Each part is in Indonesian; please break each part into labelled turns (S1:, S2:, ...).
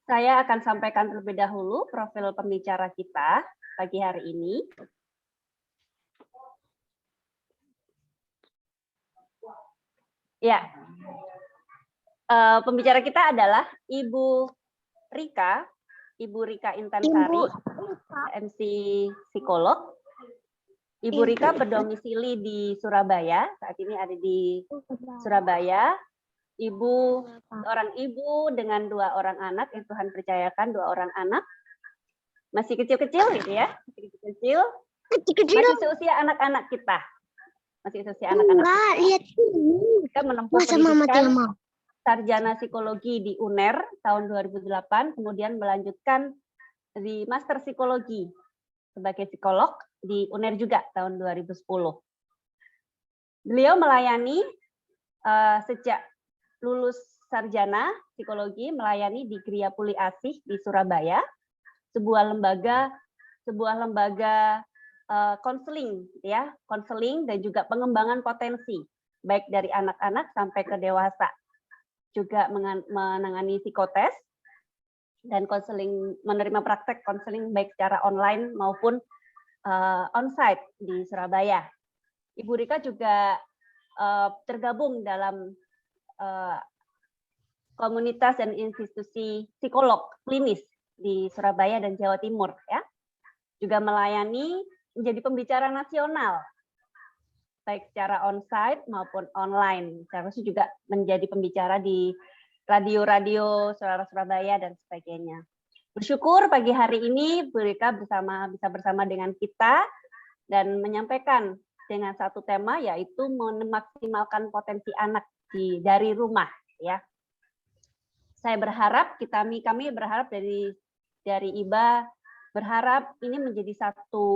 S1: Saya akan sampaikan terlebih dahulu profil pembicara kita pagi hari ini. Ya, pembicara kita adalah Ibu Rika Intansari, MC psikolog. Ibu Rika berdomisili di Surabaya, saat ini ada di Surabaya. Seorang ibu dengan 2 orang anak, yang Tuhan percayakan 2 orang anak. Masih kecil-kecil gitu ya, masih kecil. Masih seusia anak-anak kita. Masih seusia anak-anak kita. Kita menempuh pendidikan sarjana psikologi di UNER tahun 2008, kemudian melanjutkan di Master Psikologi sebagai psikolog di UNER juga tahun 2010. Beliau melayani sejak lulus sarjana psikologi, melayani di Gria Puli Asih di Surabaya, sebuah lembaga konseling, ya, konseling dan juga pengembangan potensi, baik dari anak-anak sampai ke dewasa. Juga menangani psikotes dan konseling, menerima praktek konseling baik secara online maupun onsite di Surabaya. Ibu Rika juga tergabung dalam komunitas dan institusi psikolog klinis di Surabaya dan Jawa Timur, ya. Juga melayani menjadi pembicara nasional baik secara onsite maupun online. Seharusnya juga menjadi pembicara di radio-radio Surabaya dan sebagainya. Bersyukur pagi hari ini Bu Rika bisa bersama dengan kita dan menyampaikan dengan satu tema, yaitu memaksimalkan potensi anak dari rumah, ya. Saya berharap kami berharap dari IBA berharap ini menjadi satu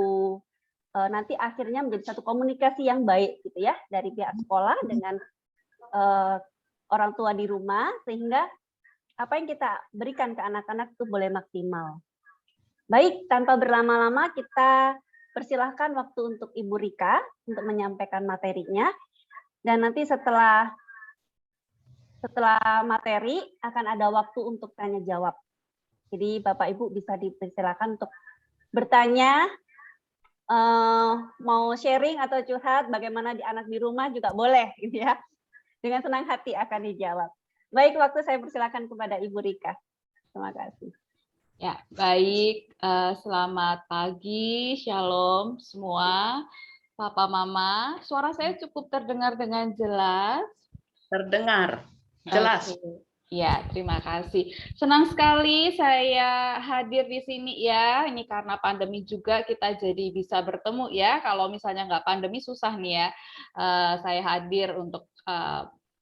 S1: nanti akhirnya menjadi satu komunikasi yang baik gitu ya dari pihak sekolah dengan orang tua di rumah, sehingga apa yang kita berikan ke anak-anak itu boleh maksimal. Baik, tanpa berlama-lama kita persilahkan waktu untuk Ibu Rika untuk menyampaikan materinya, dan nanti setelah materi akan ada waktu untuk tanya jawab. Jadi Bapak Ibu bisa dipersilakan untuk bertanya, mau sharing atau curhat bagaimana anak di rumah juga boleh gitu ya. Dengan senang hati akan dijawab. Baik, waktu saya persilakan kepada Ibu Rika. Terima kasih.
S2: Ya, baik. Selamat pagi, shalom semua, Papa Mama. Suara saya cukup terdengar dengan jelas?
S3: Terdengar, jelas.
S2: Okay. Ya, terima kasih. Senang sekali saya hadir di sini ya. Ini karena pandemi juga kita jadi bisa bertemu ya. Kalau misalnya nggak pandemi susah nih ya. Saya hadir untuk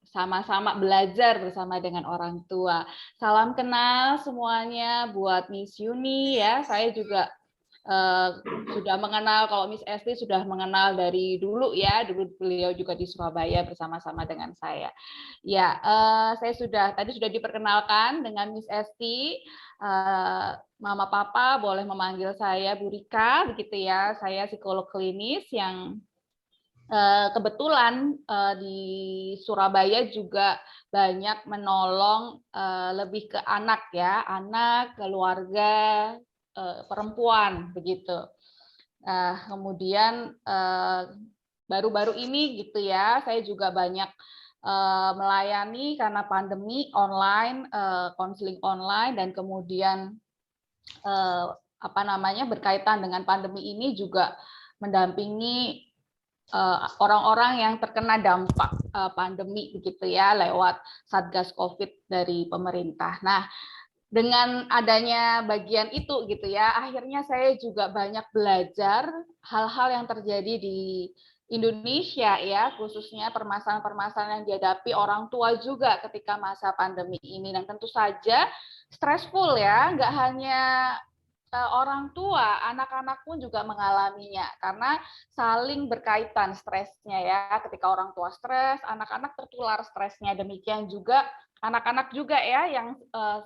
S2: sama-sama belajar bersama dengan orang tua. Salam kenal semuanya buat Miss Yuni ya. Saya juga sudah mengenal, kalau Miss Esti sudah mengenal dari dulu ya. Dulu beliau juga di Surabaya bersama-sama dengan saya. Ya, saya tadi sudah diperkenalkan dengan Miss Esti. Mama Papa boleh memanggil saya Bu Rika, begitu ya. Saya psikolog klinis yang kebetulan di Surabaya juga banyak menolong lebih ke anak ya, anak, keluarga, perempuan begitu. Kemudian baru-baru ini gitu ya, saya juga banyak melayani karena pandemi online, konseling online, dan kemudian berkaitan dengan pandemi ini juga mendampingi orang-orang yang terkena dampak pandemi begitu ya lewat Satgas Covid dari pemerintah. Nah, dengan adanya bagian itu gitu ya, akhirnya saya juga banyak belajar hal-hal yang terjadi di Indonesia ya, khususnya permasalahan-permasalahan yang dihadapi orang tua juga ketika masa pandemi ini. Dan tentu saja stressful ya, nggak hanya orang tua, anak-anak pun juga mengalaminya karena saling berkaitan stresnya ya. Ketika orang tua stres, anak-anak tertular stresnya. Demikian juga anak-anak juga ya yang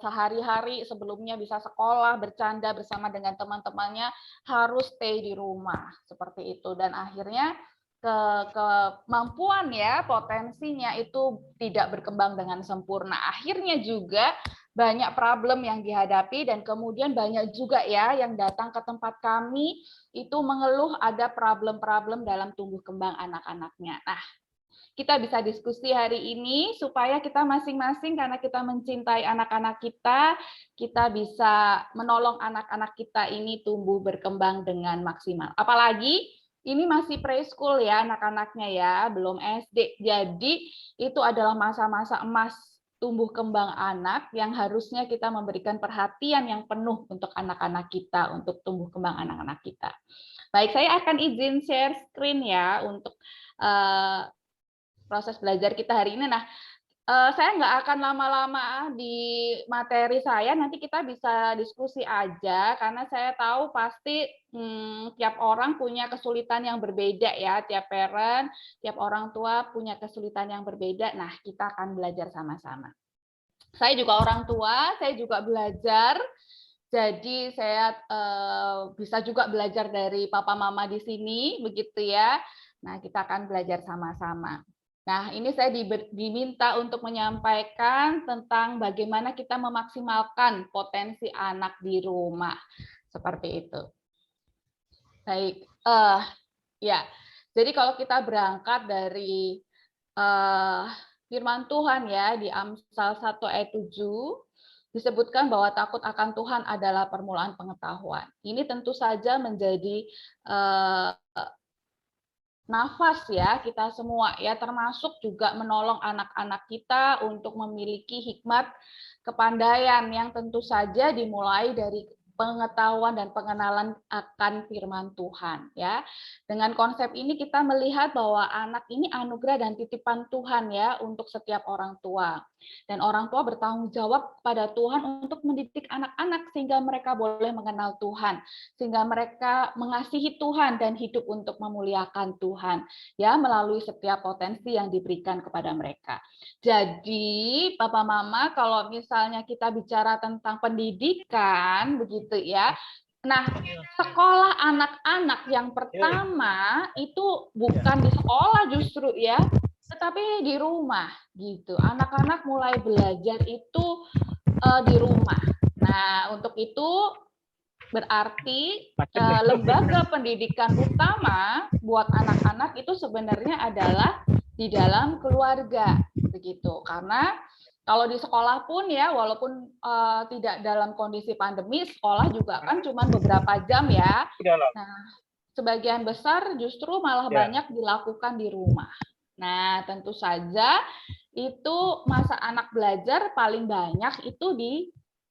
S2: sehari-hari sebelumnya bisa sekolah, bercanda bersama dengan teman-temannya harus stay di rumah seperti itu, dan akhirnya kemampuan ya potensinya itu tidak berkembang dengan sempurna. Akhirnya juga banyak problem yang dihadapi dan kemudian banyak juga ya yang datang ke tempat kami itu mengeluh ada problem-problem dalam tumbuh kembang anak-anaknya. Nah, kita bisa diskusi hari ini supaya kita masing-masing karena kita mencintai anak-anak kita bisa menolong anak-anak kita ini tumbuh berkembang dengan maksimal. Apalagi ini masih preschool ya anak-anaknya ya, belum SD. Jadi itu adalah masa-masa emas tumbuh kembang anak yang harusnya kita memberikan perhatian yang penuh untuk anak-anak kita, untuk tumbuh kembang anak-anak kita. Baik, saya akan izin share screen ya untuk proses belajar kita hari ini. Nah, saya nggak akan lama-lama di materi saya, nanti kita bisa diskusi aja, karena saya tahu pasti tiap orang punya kesulitan yang berbeda ya, tiap parent, tiap orang tua punya kesulitan yang berbeda. Nah, kita akan belajar sama-sama. Saya juga orang tua, saya juga belajar, jadi saya bisa juga belajar dari papa mama di sini, begitu ya. Nah, kita akan belajar sama-sama. Nah, ini saya diminta untuk menyampaikan tentang bagaimana kita memaksimalkan potensi anak di rumah, seperti itu. Baik, ya. Jadi kalau kita berangkat dari firman Tuhan ya di Amsal 1 ayat 7 disebutkan bahwa takut akan Tuhan adalah permulaan pengetahuan. Ini tentu saja menjadi nafas ya kita semua ya, termasuk juga menolong anak-anak kita untuk memiliki hikmat kepandaian yang tentu saja dimulai dari pengetahuan dan pengenalan akan firman Tuhan ya. Dengan konsep ini kita melihat bahwa anak ini anugerah dan titipan Tuhan ya untuk setiap orang tua. Dan orang tua bertanggung jawab pada Tuhan untuk mendidik anak-anak sehingga mereka boleh mengenal Tuhan, sehingga mereka mengasihi Tuhan dan hidup untuk memuliakan Tuhan ya melalui setiap potensi yang diberikan kepada mereka. Jadi, Papa Mama, kalau misalnya kita bicara tentang pendidikan begitu ya. Nah, sekolah anak-anak yang pertama itu bukan di sekolah justru ya, tetapi di rumah gitu. Anak-anak mulai belajar itu di rumah. Nah, untuk itu berarti lembaga pendidikan utama buat anak-anak itu sebenarnya adalah di dalam keluarga begitu. Karena kalau di sekolah pun ya, walaupun tidak dalam kondisi pandemi, sekolah juga kan cuma beberapa jam ya. Nah, sebagian besar justru malah banyak dilakukan di rumah. Nah, tentu saja itu masa anak belajar paling banyak itu di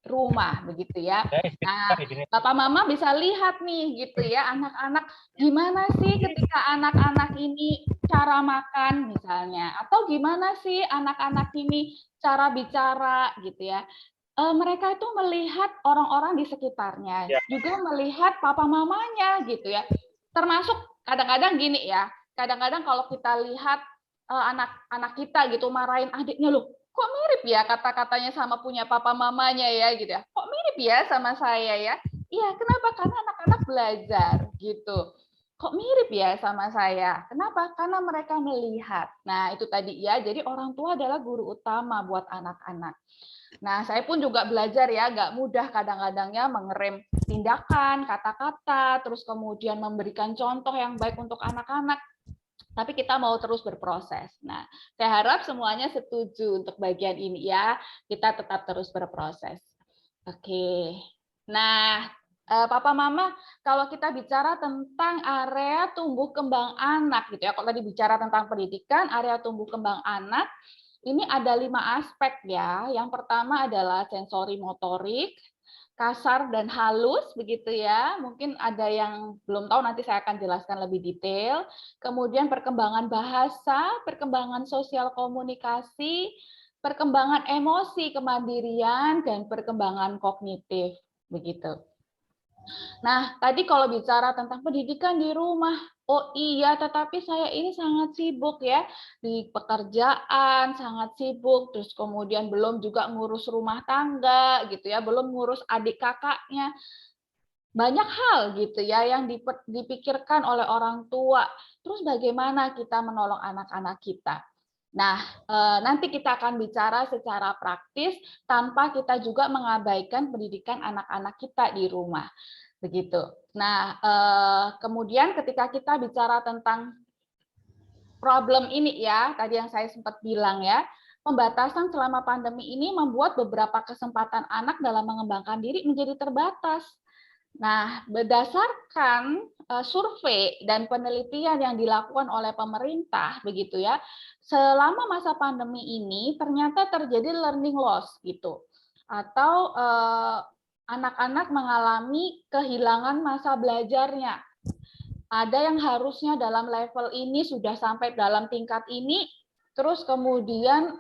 S2: rumah begitu ya. Nah, Bapak Mama bisa lihat nih gitu ya, anak-anak gimana sih ketika anak-anak ini cara makan misalnya, atau gimana sih anak-anak ini cara bicara gitu ya. Mereka itu melihat orang-orang di sekitarnya, juga melihat papa mamanya gitu ya. Termasuk kadang-kadang gini ya, kadang-kadang kalau kita lihat anak-anak kita gitu marahin adiknya, loh kok mirip ya kata-katanya sama punya papa mamanya ya gitu ya, kok mirip ya sama saya ya. Iya, kenapa? Karena anak-anak belajar gitu. Kok mirip ya sama saya? Kenapa? Karena mereka melihat. Nah, itu tadi ya, jadi orang tua adalah guru utama buat anak-anak. Nah, saya pun juga belajar ya, nggak mudah kadang-kadangnya mengerem tindakan, kata-kata, terus kemudian memberikan contoh yang baik untuk anak-anak. Tapi kita mau terus berproses. Nah, saya harap semuanya setuju untuk bagian ini ya. Kita tetap terus berproses. Oke. Nah, Papa Mama, kalau kita bicara tentang area tumbuh kembang anak gitu ya. Kalau tadi bicara tentang pendidikan, area tumbuh kembang anak, ini ada 5 aspek ya. Yang pertama adalah sensori motorik, kasar dan halus begitu ya. Mungkin ada yang belum tahu, nanti saya akan jelaskan lebih detail. Kemudian perkembangan bahasa, perkembangan sosial komunikasi, perkembangan emosi, kemandirian, dan perkembangan kognitif begitu. Nah, tadi kalau bicara tentang pendidikan di rumah, oh iya, tetapi saya ini sangat sibuk ya, di pekerjaan, sangat sibuk, terus kemudian belum juga ngurus rumah tangga, gitu ya, belum ngurus adik kakaknya. Banyak hal gitu ya yang dipikirkan oleh orang tua. Terus bagaimana kita menolong anak-anak kita? Nah, nanti kita akan bicara secara praktis tanpa kita juga mengabaikan pendidikan anak-anak kita di rumah. Begitu. Nah, kemudian ketika kita bicara tentang problem ini ya, tadi yang saya sempat bilang ya, pembatasan selama pandemi ini membuat beberapa kesempatan anak dalam mengembangkan diri menjadi terbatas. Nah, berdasarkan survei dan penelitian yang dilakukan oleh pemerintah, begitu ya, selama masa pandemi ini ternyata terjadi learning loss gitu, atau anak-anak mengalami kehilangan masa belajarnya. Ada yang harusnya dalam level ini sudah sampai dalam tingkat ini, terus kemudian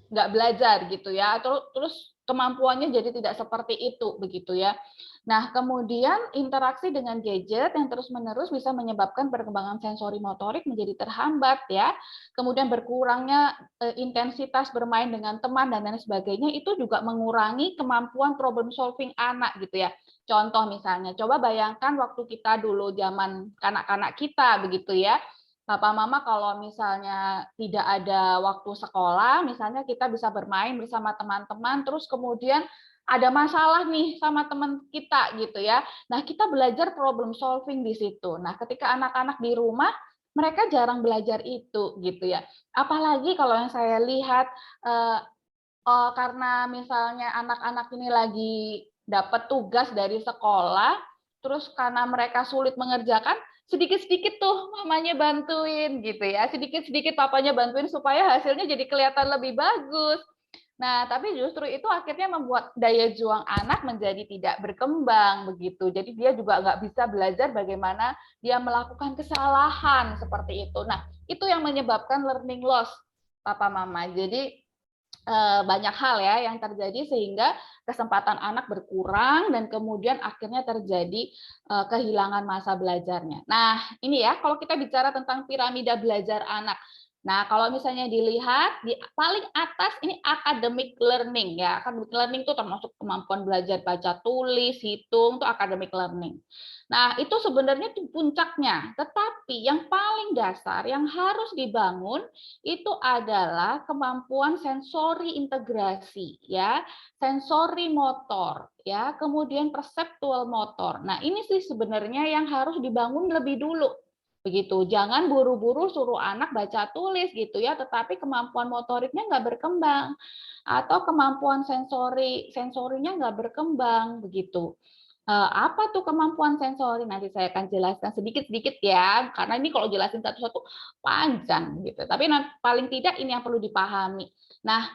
S2: nggak belajar gitu ya, terus kemampuannya jadi tidak seperti itu begitu ya. Nah, kemudian interaksi dengan gadget yang terus-menerus bisa menyebabkan perkembangan sensori motorik menjadi terhambat ya. Kemudian berkurangnya intensitas bermain dengan teman dan lain sebagainya itu juga mengurangi kemampuan problem solving anak gitu ya. Contoh misalnya, coba bayangkan waktu kita dulu zaman kanak-kanak kita begitu ya. Papa Mama kalau misalnya tidak ada waktu sekolah, misalnya kita bisa bermain bersama teman-teman, terus kemudian ada masalah nih sama teman kita gitu ya. Nah, kita belajar problem solving di situ. Nah, ketika anak-anak di rumah, mereka jarang belajar itu gitu ya. Apalagi kalau yang saya lihat karena misalnya anak-anak ini lagi dapat tugas dari sekolah, terus karena mereka sulit mengerjakan, sedikit-sedikit tuh mamanya bantuin gitu ya, sedikit-sedikit papanya bantuin supaya hasilnya jadi kelihatan lebih bagus. Nah, tapi justru itu akhirnya membuat daya juang anak menjadi tidak berkembang begitu. Jadi dia juga nggak bisa belajar bagaimana dia melakukan kesalahan seperti itu. Nah, itu yang menyebabkan learning loss, Papa Mama. Jadi banyak hal ya yang terjadi sehingga kesempatan anak berkurang dan kemudian akhirnya terjadi kehilangan masa belajarnya. Nah, ini ya kalau kita bicara tentang piramida belajar anak. Nah, kalau misalnya dilihat di paling atas ini academic learning ya. Academic learning itu termasuk kemampuan belajar baca tulis, hitung, itu academic learning. Nah, itu sebenarnya itu puncaknya. Tetapi yang paling dasar yang harus dibangun itu adalah kemampuan sensori integrasi ya, sensori motor ya, kemudian perseptual motor. Nah, ini sih sebenarnya yang harus dibangun lebih dulu. Begitu. Jangan buru-buru suruh anak baca tulis gitu ya, tetapi kemampuan motoriknya nggak berkembang atau kemampuan sensorinya nggak berkembang begitu. Apa tuh kemampuan sensori? Nanti saya akan jelaskan sedikit-sedikit ya, karena ini kalau jelasin satu-satu panjang gitu. Tapi paling tidak ini yang perlu dipahami. Nah,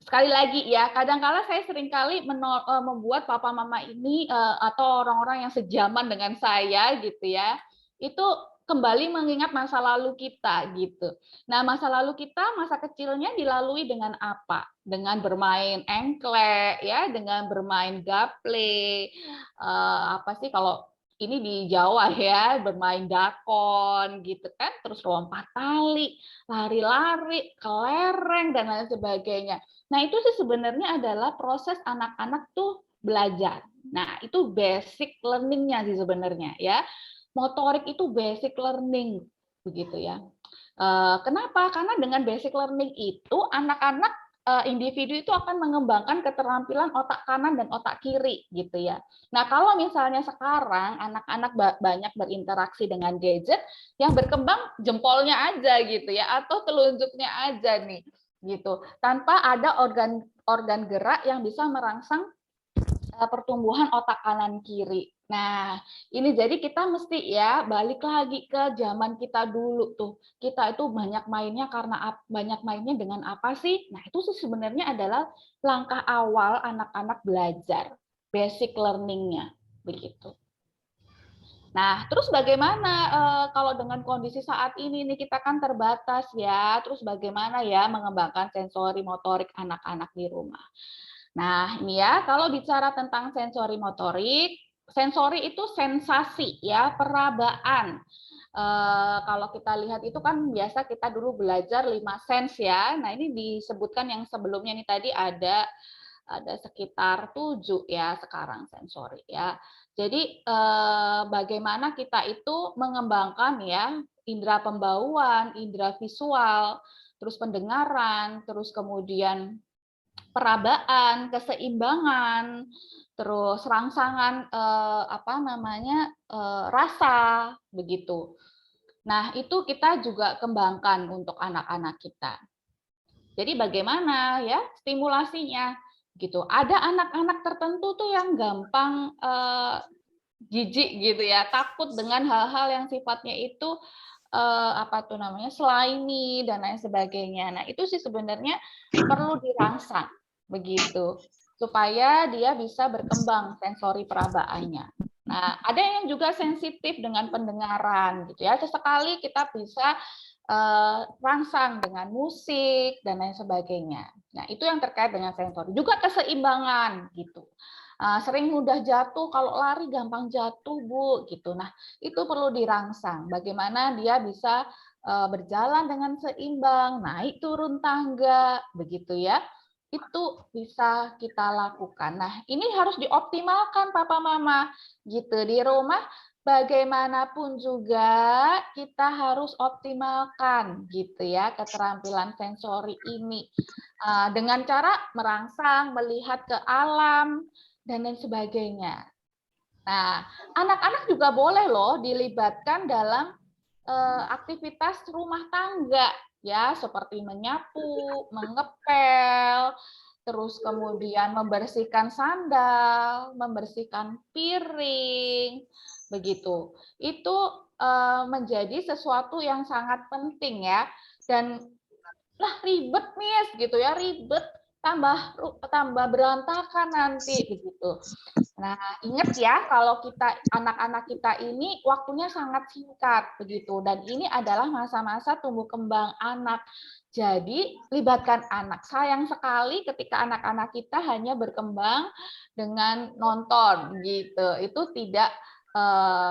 S2: sekali lagi ya, kadang-kala saya seringkali membuat papa mama ini atau orang-orang yang sejaman dengan saya gitu ya, itu kembali mengingat masa lalu kita gitu. Nah, masa lalu kita, masa kecilnya dilalui dengan apa? Dengan bermain engklek ya, dengan bermain gaple, apa sih kalau ini di Jawa ya, bermain dakon gitu kan, terus lompat tali, lari-lari, kelereng dan lain sebagainya. Nah, itu sih sebenarnya adalah proses anak-anak tuh belajar. Nah, itu basic learning-nya sih sebenarnya ya. Motorik itu basic learning begitu ya. Kenapa? Karena dengan basic learning itu anak-anak individu itu akan mengembangkan keterampilan otak kanan dan otak kiri gitu ya. Nah, kalau misalnya sekarang anak-anak banyak berinteraksi dengan gadget, yang berkembang jempolnya aja gitu ya, atau telunjuknya aja nih gitu, tanpa ada organ gerak yang bisa merangsang pertumbuhan otak kanan kiri. Nah, ini jadi kita mesti ya balik lagi ke zaman kita dulu tuh. Kita itu banyak mainnya karena banyak mainnya dengan apa sih? Nah, itu sih sebenarnya adalah langkah awal anak-anak belajar, basic learning-nya begitu. Nah, terus bagaimana kalau dengan kondisi saat ini nih kita kan terbatas ya. Terus bagaimana ya mengembangkan sensori motorik anak-anak di rumah? Nah, ini ya, kalau bicara tentang sensori motorik, sensori itu sensasi ya, perabaan. Kalau kita lihat itu kan biasa kita dulu belajar 5 sense ya. Nah, ini disebutkan yang sebelumnya ini tadi ada sekitar 7 ya sekarang sensori ya. Jadi bagaimana kita itu mengembangkan ya indera pembauan, indera visual, terus pendengaran, terus kemudian perabaan, keseimbangan, terus rangsangan rasa begitu. Nah, itu kita juga kembangkan untuk anak-anak kita. Jadi bagaimana ya stimulasinya gitu. Ada anak-anak tertentu tuh yang gampang jijik gitu ya, takut dengan hal-hal yang sifatnya itu slimy dan lain sebagainya. Nah, itu sih sebenarnya perlu dirangsang begitu supaya dia bisa berkembang sensori perabaannya. Nah, ada yang juga sensitif dengan pendengaran gitu ya. Sesekali kita bisa rangsang dengan musik dan lain sebagainya. Nah, itu yang terkait dengan sensori. Juga keseimbangan gitu. Sering mudah jatuh, kalau lari gampang jatuh, Bu, gitu. Nah, itu perlu dirangsang. Bagaimana dia bisa berjalan dengan seimbang, naik turun tangga, begitu ya. Itu bisa kita lakukan. Nah, ini harus dioptimalkan Papa Mama, gitu. Di rumah bagaimanapun juga kita harus optimalkan, gitu ya, keterampilan sensori ini dengan cara merangsang, melihat ke alam, dan lain sebagainya. Nah, anak-anak juga boleh loh dilibatkan dalam aktivitas rumah tangga ya, seperti menyapu, mengepel, terus kemudian membersihkan sandal, membersihkan piring, begitu. Itu menjadi sesuatu yang sangat penting ya. Dan ribet nih gitu ya, ribet tambah berantakan nanti begitu. Nah, ingat ya kalau anak-anak kita ini waktunya sangat singkat begitu, dan ini adalah masa-masa tumbuh kembang anak. Jadi libatkan anak. Sayang sekali ketika anak-anak kita hanya berkembang dengan nonton gitu. Itu tidak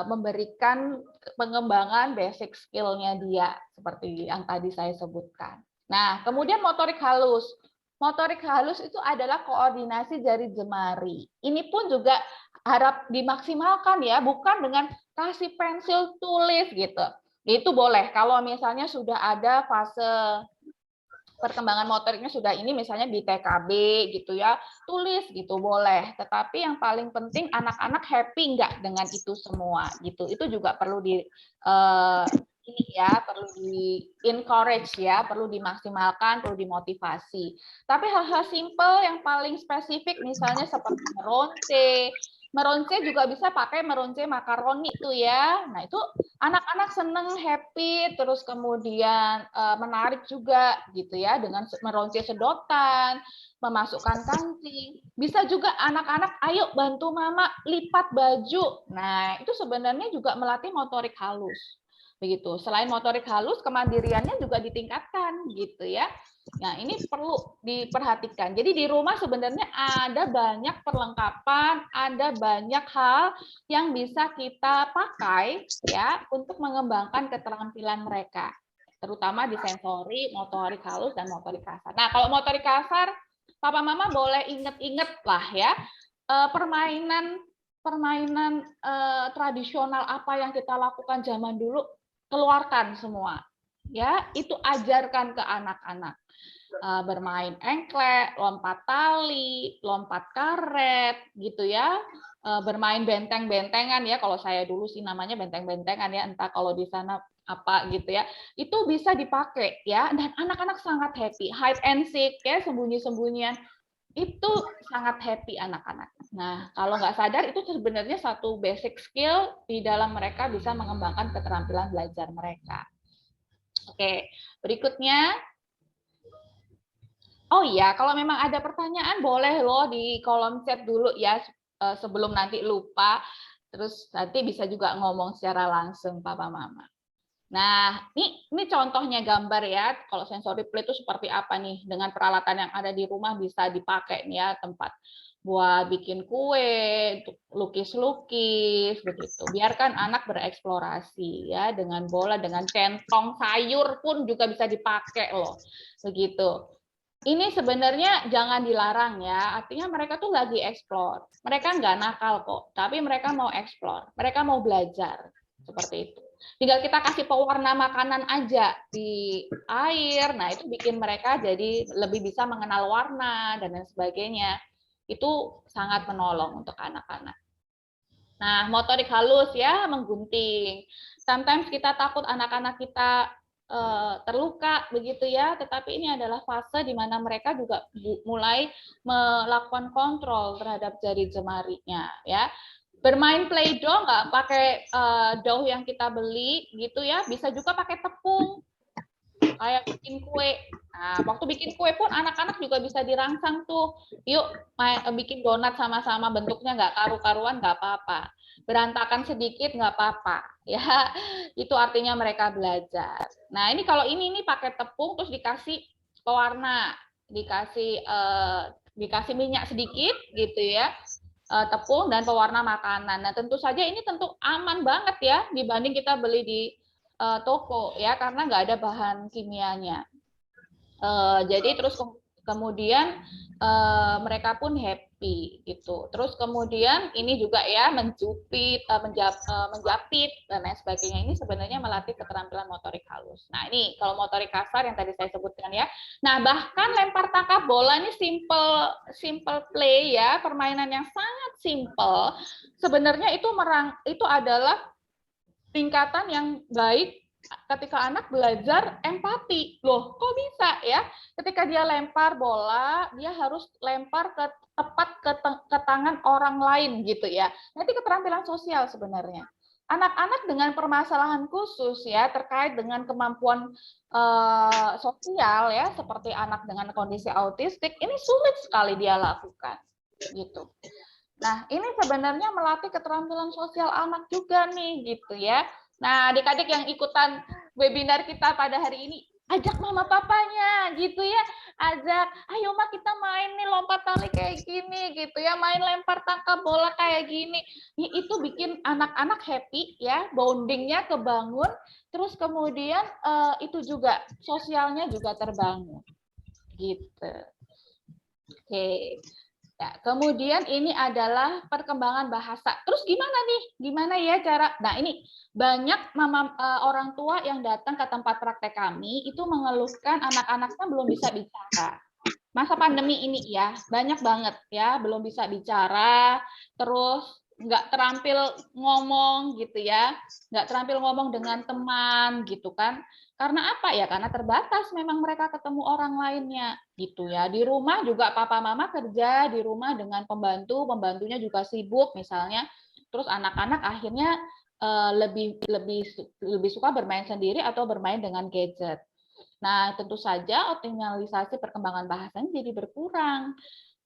S2: memberikan pengembangan basic skill-nya dia seperti yang tadi saya sebutkan. Nah, kemudian motorik halus. Motorik halus itu adalah koordinasi jari jemari. Ini pun juga harap dimaksimalkan ya, bukan dengan kasih pensil tulis gitu. Itu boleh kalau misalnya sudah ada fase perkembangan motoriknya sudah ini misalnya di TKB gitu ya, tulis gitu boleh. Tetapi yang paling penting anak-anak happy nggak dengan itu semua gitu. Itu juga perlu perlu di encourage ya, perlu dimaksimalkan, perlu dimotivasi. Tapi hal-hal simple yang paling spesifik misalnya seperti meronce juga bisa pakai meronce makaroni tuh ya. Nah, itu anak-anak seneng, happy, terus kemudian menarik juga gitu ya dengan meronce sedotan, memasukkan kancing. Bisa juga anak-anak ayo bantu mama lipat baju. Nah, itu sebenarnya juga melatih motorik halus. Begitu. Selain motorik halus, kemandiriannya juga ditingkatkan gitu ya. Nah, ini perlu diperhatikan. Jadi di rumah sebenarnya ada banyak perlengkapan, ada banyak hal yang bisa kita pakai ya untuk mengembangkan keterampilan mereka, terutama di sensori, motorik halus dan motorik kasar. Nah, kalau motorik kasar, Papa Mama boleh inget-inget lah ya permainan tradisional apa yang kita lakukan zaman dulu, keluarkan semua ya, itu ajarkan ke anak-anak. Bermain engklek, lompat tali, lompat karet gitu ya, bermain benteng-bentengan ya, kalau saya dulu sih namanya benteng-bentengan ya, entah kalau di sana apa gitu ya, itu bisa dipakai ya, dan anak-anak sangat happy. Hide and seek ya, sembunyi-sembunyian, itu sangat happy anak-anak. Nah, kalau nggak sadar itu sebenarnya satu basic skill di dalam mereka bisa mengembangkan keterampilan belajar mereka. Oke, berikutnya. Oh iya, kalau memang ada pertanyaan boleh loh di kolom chat dulu ya, sebelum nanti lupa. Terus nanti bisa juga ngomong secara langsung Papa Mama. Nah, ini contohnya gambar ya, kalau sensory play itu seperti apa nih, dengan peralatan yang ada di rumah bisa dipakai nih ya, tempat buat bikin kue, lukis-lukis, begitu. Biarkan anak bereksplorasi ya, dengan bola, dengan centong sayur pun juga bisa dipakai loh, begitu. Ini sebenarnya jangan dilarang ya, artinya mereka tuh lagi eksplor. Mereka nggak nakal kok, tapi mereka mau eksplor, mereka mau belajar, seperti itu. Tinggal kita kasih pewarna makanan aja di air, nah itu bikin mereka jadi lebih bisa mengenal warna dan lain sebagainya. Itu sangat menolong untuk anak-anak. Nah, motorik halus ya, menggunting. Sometimes kita takut anak-anak kita terluka begitu ya, tetapi ini adalah fase di mana mereka juga mulai melakukan kontrol terhadap jari jemarinya ya. Bermain play-doh nggak pakai dough yang kita beli gitu ya, bisa juga pakai tepung kayak bikin kue. Nah, waktu bikin kue pun anak-anak juga bisa dirangsang tuh. Yuk bikin donat sama-sama, bentuknya nggak karu-karuan nggak apa-apa. Berantakan sedikit nggak apa-apa. Ya, itu artinya mereka belajar. Nah, ini kalau ini pakai tepung terus dikasih pewarna, dikasih minyak sedikit gitu ya. Tepung dan pewarna makanan. Nah, tentu saja ini tentu aman banget ya dibanding kita beli di toko ya, karena nggak ada bahan kimianya. Jadi terus kemudian mereka pun happy gitu. Terus kemudian ini juga ya menjepit, menjapit dan lain sebagainya. Ini sebenarnya melatih keterampilan motorik halus. Nah ini kalau motorik kasar yang tadi saya sebutkan ya. Nah bahkan lempar tangkap bola ini simple play ya, permainan yang sangat simple. Sebenarnya itu adalah tingkatan yang baik ketika anak belajar empati. Loh, kok bisa ya? Ketika dia lempar bola, dia harus lempar tepat ke tangan orang lain gitu ya. Nanti keterampilan sosial sebenarnya. Anak-anak dengan permasalahan khusus ya terkait dengan kemampuan sosial ya, seperti anak dengan kondisi autistik, ini sulit sekali dia lakukan gitu. Nah, ini sebenarnya melatih keterampilan sosial anak juga nih, gitu ya. Nah, adik-adik yang ikutan webinar kita pada hari ini, ajak mama papanya, gitu ya. Ajak, ayo Ma kita main nih lompat tali kayak gini, gitu ya. Main lempar tangkap bola kayak gini. Itu bikin anak-anak happy ya, bondingnya kebangun. Terus kemudian itu juga sosialnya juga terbangun, gitu. Oke. Ya, kemudian ini adalah perkembangan bahasa. Terus gimana nih? Gimana ya cara? Nah, ini banyak orang tua yang datang ke tempat praktek kami itu mengeluhkan anak-anaknya belum bisa bicara. Masa pandemi ini ya, banyak banget ya, belum bisa bicara, terus nggak terampil ngomong gitu ya, nggak terampil ngomong dengan teman gitu kan. Karena apa ya? Karena terbatas memang mereka ketemu orang lainnya gitu ya. Di rumah juga papa mama kerja di rumah dengan pembantu, pembantunya juga sibuk misalnya. Terus anak-anak akhirnya lebih suka bermain sendiri atau bermain dengan gadget. Nah, tentu saja optimalisasi perkembangan bahasanya jadi berkurang.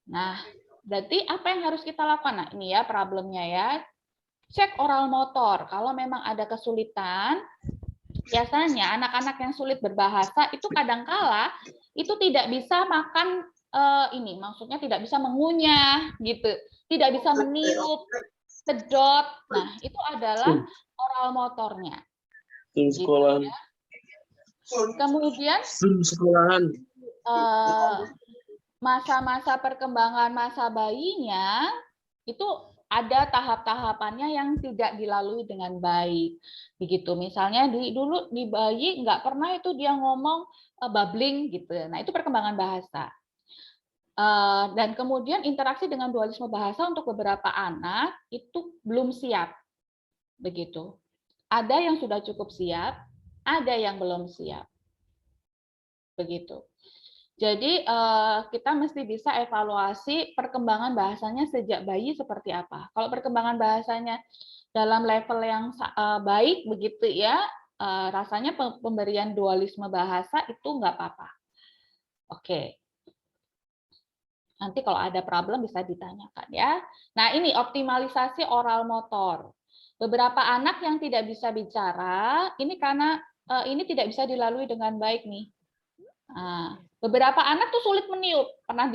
S2: Nah, berarti apa yang harus kita lakukan? Nah, ini ya problemnya ya. Cek oral motor. Kalau memang ada kesulitan, biasanya anak-anak yang sulit berbahasa itu kadangkala itu tidak bisa makan maksudnya tidak bisa mengunyah gitu, tidak bisa meniup, sedot. Nah, itu adalah oral motornya. Gitu, ya. Kemudian masa-masa perkembangan masa bayinya itu ada tahap-tahapannya yang tidak dilalui dengan baik. Begitu. Misalnya dulu di bayi nggak pernah itu dia ngomong babbling gitu. Nah, itu perkembangan bahasa. Dan kemudian interaksi dengan dualisme bahasa untuk beberapa anak itu belum siap. Begitu. Ada yang sudah cukup siap, ada yang belum siap. Begitu. Jadi kita mesti bisa evaluasi perkembangan bahasanya sejak bayi seperti apa. Kalau perkembangan bahasanya dalam level yang baik begitu ya, rasanya pemberian dualisme bahasa itu nggak apa-apa. Oke. Nanti kalau ada problem bisa ditanyakan ya. Nah ini optimalisasi oral motor. Beberapa anak yang tidak bisa bicara, ini karena ini tidak bisa dilalui dengan baik nih. Nah, beberapa anak tuh sulit meniup, pernah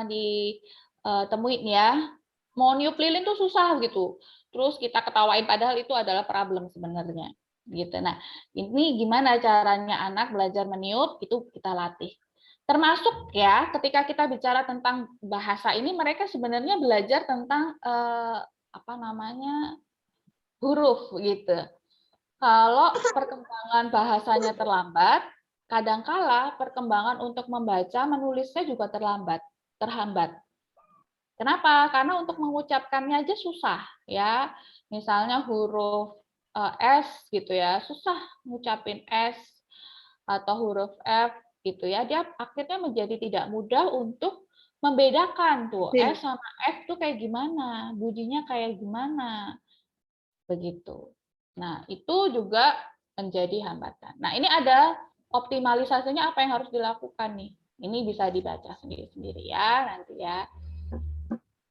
S2: ditemuin ya. Mau niup lilin tuh susah gitu. Terus kita ketawain padahal itu adalah problem sebenarnya. Gitu. Nah, ini gimana caranya anak belajar meniup itu kita latih. Termasuk ya ketika kita bicara tentang bahasa ini mereka sebenarnya belajar tentang huruf gitu. Kalau perkembangan bahasanya terlambat, kadangkala perkembangan untuk membaca, menulisnya juga terhambat. Kenapa? Karena untuk mengucapkannya aja susah, ya. Misalnya huruf S gitu ya, susah ngucapin S atau huruf F gitu ya. Dia akhirnya menjadi tidak mudah untuk membedakan tuh S sama F tuh kayak gimana, bunyinya kayak gimana, begitu. Nah, itu juga menjadi hambatan. Nah, ini ada optimalisasinya apa yang harus dilakukan nih. Ini bisa dibaca sendiri-sendiri ya nanti ya.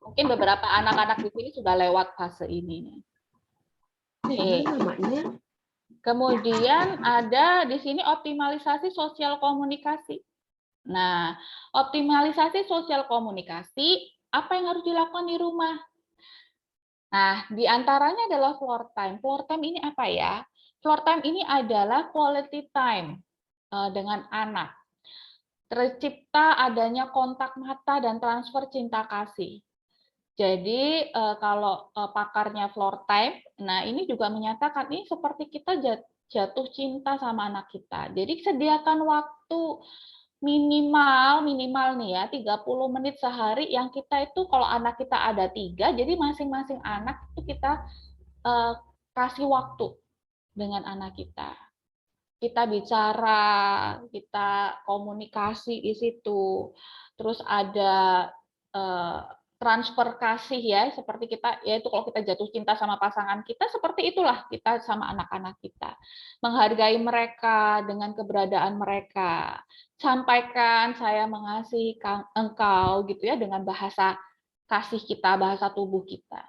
S2: Mungkin beberapa anak-anak di sini sudah lewat fase ini nih. Oke. Kemudian ada di sini optimalisasi sosial komunikasi. Nah, optimalisasi sosial komunikasi, apa yang harus dilakukan di rumah? Nah, di antaranya adalah floor time. Floor time ini apa ya? Floor time ini adalah quality time dengan anak. Tercipta adanya kontak mata dan transfer cinta kasih. Jadi kalau pakarnya floor time, nah ini juga menyatakan ini seperti kita jatuh cinta sama anak kita. Jadi sediakan waktu minimal nih ya 30 menit sehari yang kita itu kalau anak kita ada 3, jadi masing-masing anak itu kita kasih waktu dengan anak kita. Kita bicara, kita komunikasi di situ. Terus ada transfer kasih ya, seperti kita, yaitu kalau kita jatuh cinta sama pasangan kita, seperti itulah kita sama anak-anak kita. Menghargai mereka dengan keberadaan mereka. Sampaikan saya mengasihi engkau gitu ya, dengan bahasa kasih kita, bahasa tubuh kita.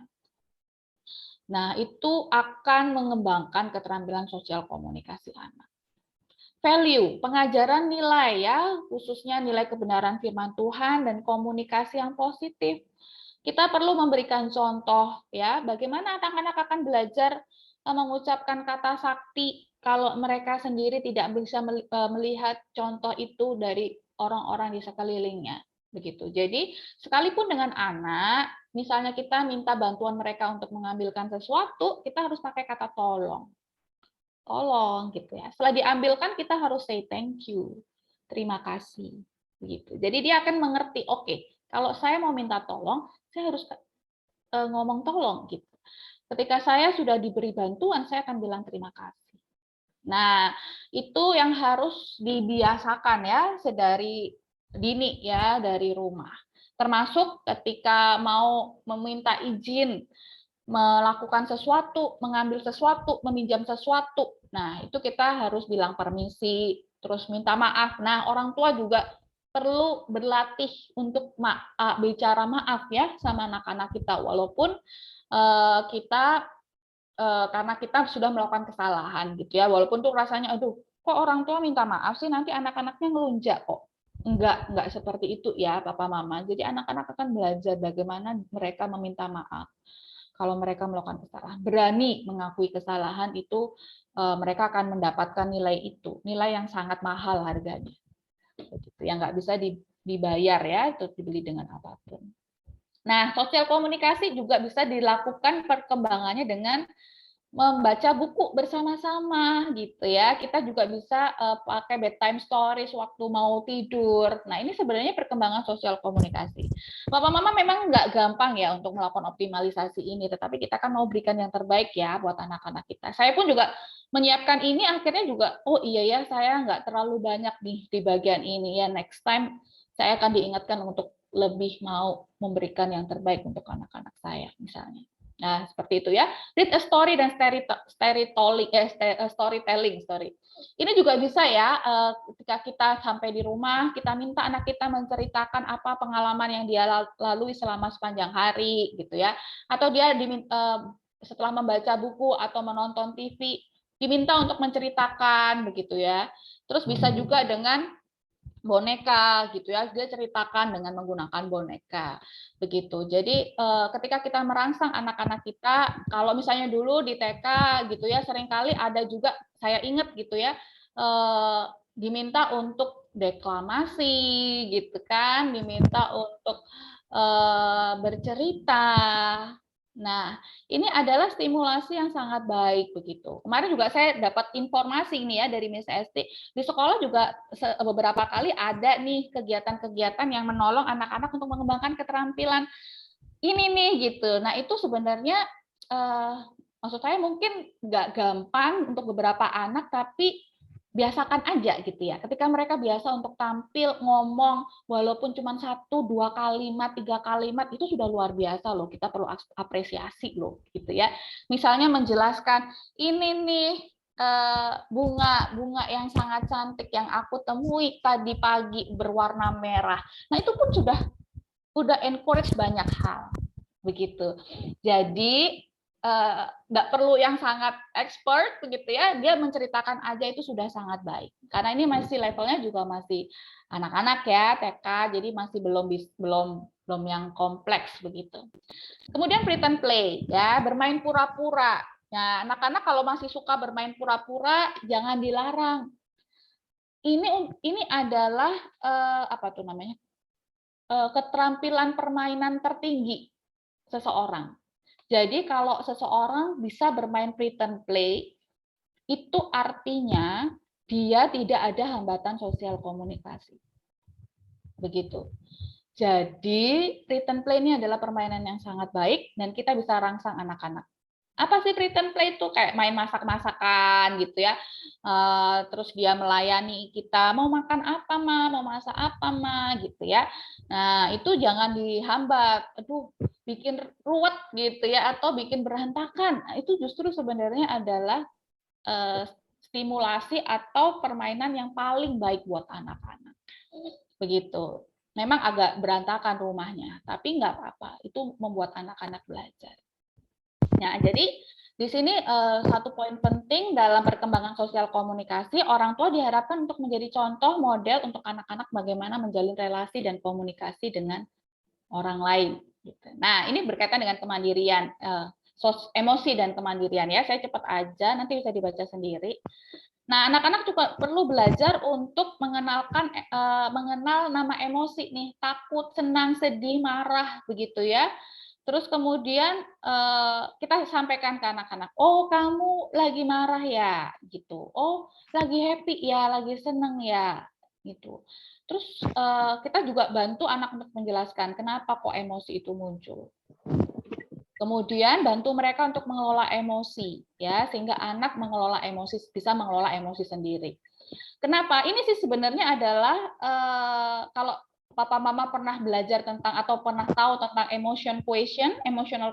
S2: Nah, itu akan mengembangkan keterampilan sosial komunikasi anak. Value, pengajaran nilai ya, khususnya nilai kebenaran firman Tuhan dan komunikasi yang positif. Kita perlu memberikan contoh ya, bagaimana anak-anak akan belajar mengucapkan kata sakti kalau mereka sendiri tidak bisa melihat contoh itu dari orang-orang di sekelilingnya. Begitu. Jadi, sekalipun dengan anak, misalnya kita minta bantuan mereka untuk mengambilkan sesuatu, kita harus pakai kata tolong. Tolong gitu ya. Setelah diambilkan kita harus say thank you. Terima kasih. Begitu. Jadi dia akan mengerti, oke, kalau saya mau minta tolong, saya harus ngomong tolong gitu. Ketika saya sudah diberi bantuan, saya akan bilang terima kasih. Nah, itu yang harus dibiasakan ya sedari dini ya dari rumah. Termasuk ketika mau meminta izin melakukan sesuatu, mengambil sesuatu, meminjam sesuatu. Nah, itu kita harus bilang permisi, terus minta maaf. Nah, orang tua juga perlu berlatih untuk bicara maaf ya sama anak-anak kita, walaupun kita karena kita sudah melakukan kesalahan gitu ya, walaupun tuh rasanya aduh kok orang tua minta maaf sih, nanti anak-anaknya ngelunjak kok. Enggak seperti itu ya Papa Mama. Jadi anak-anak akan belajar bagaimana mereka meminta maaf. Kalau mereka melakukan kesalahan, berani mengakui kesalahan itu mereka akan mendapatkan nilai itu, nilai yang sangat mahal harganya. Begitu, yang nggak bisa dibayar ya, itu dibeli dengan apapun. Nah, sosial komunikasi juga bisa dilakukan perkembangannya dengan membaca buku bersama-sama gitu ya. Kita juga bisa pakai bedtime stories waktu mau tidur. Nah, ini sebenarnya perkembangan sosial komunikasi. Papa Mama memang nggak gampang ya untuk melakukan optimalisasi ini, tetapi kita kan mau berikan yang terbaik ya buat anak-anak kita. Saya pun juga menyiapkan ini akhirnya juga, oh iya ya saya nggak terlalu banyak nih di bagian ini ya. Next time saya akan diingatkan untuk lebih mau memberikan yang terbaik untuk anak-anak saya misalnya. Nah, seperti itu ya. Read a story dan storytelling. Ini juga bisa ya, ketika kita sampai di rumah, kita minta anak kita menceritakan apa pengalaman yang dia lalui selama sepanjang hari, gitu ya. Atau dia setelah membaca buku atau menonton TV, diminta untuk menceritakan, begitu ya. Terus bisa juga dengan boneka gitu ya, dia ceritakan dengan menggunakan boneka begitu. Jadi ketika kita merangsang anak-anak kita, kalau misalnya dulu di TK gitu ya, seringkali ada juga saya ingat gitu ya, diminta untuk deklamasi gitu kan, diminta untuk bercerita Nah, ini adalah stimulasi yang sangat baik begitu. Kemarin juga saya dapat informasi nih ya dari Miss Esti, di sekolah juga beberapa kali ada nih kegiatan-kegiatan yang menolong anak-anak untuk mengembangkan keterampilan ini nih gitu. Nah, itu sebenarnya maksud saya mungkin nggak gampang untuk beberapa anak, tapi biasakan aja gitu ya. Ketika mereka biasa untuk tampil, ngomong, walaupun cuma 1-2 kalimat, 3 kalimat, itu sudah luar biasa loh. Kita perlu apresiasi loh, gitu ya. Misalnya menjelaskan, ini nih bunga yang sangat cantik yang aku temui tadi pagi berwarna merah. Nah itu pun udah encourage banyak hal, begitu. Jadi nggak perlu yang sangat expert begitu ya, dia menceritakan aja itu sudah sangat baik. Karena ini masih levelnya juga masih anak-anak ya, TK, jadi masih belum yang kompleks begitu. Kemudian pretend play ya, bermain pura-pura. Nah, anak-anak kalau masih suka bermain pura-pura jangan dilarang. Ini adalah apa tuh namanya? Keterampilan permainan tertinggi seseorang. Jadi kalau seseorang bisa bermain pretend play, itu artinya dia tidak ada hambatan sosial komunikasi. Begitu. Jadi pretend play ini adalah permainan yang sangat baik dan kita bisa rangsang anak-anak. Apa sih pretend play itu? Kayak main masak-masakan gitu ya. Terus dia melayani kita, mau makan apa Ma, mau masak apa Ma gitu ya. Nah itu jangan dihambat, aduh bikin ruwet gitu ya, atau bikin berantakan. Nah, itu justru sebenarnya adalah stimulasi atau permainan yang paling baik buat anak-anak. Begitu. Memang agak berantakan rumahnya, tapi nggak apa-apa. Itu membuat anak-anak belajar. Nah, jadi di sini satu poin penting dalam perkembangan sosial komunikasi, orang tua diharapkan untuk menjadi contoh model untuk anak-anak bagaimana menjalin relasi dan komunikasi dengan orang lain. Nah, ini berkaitan dengan kemandirian, emosi dan kemandirian ya. Saya cepat aja, nanti bisa dibaca sendiri. Nah, anak-anak juga perlu belajar untuk mengenal nama emosi nih, takut, senang, sedih, marah, begitu ya. Terus kemudian kita sampaikan ke anak-anak, oh kamu lagi marah ya, gitu. Oh lagi happy ya, lagi seneng ya, gitu. Terus kita juga bantu anak untuk menjelaskan kenapa kok emosi itu muncul. Kemudian bantu mereka untuk mengelola emosi, ya sehingga anak bisa mengelola emosi sendiri. Kenapa? Ini sih sebenarnya adalah kalau Papa Mama pernah belajar tentang atau pernah tahu tentang emotional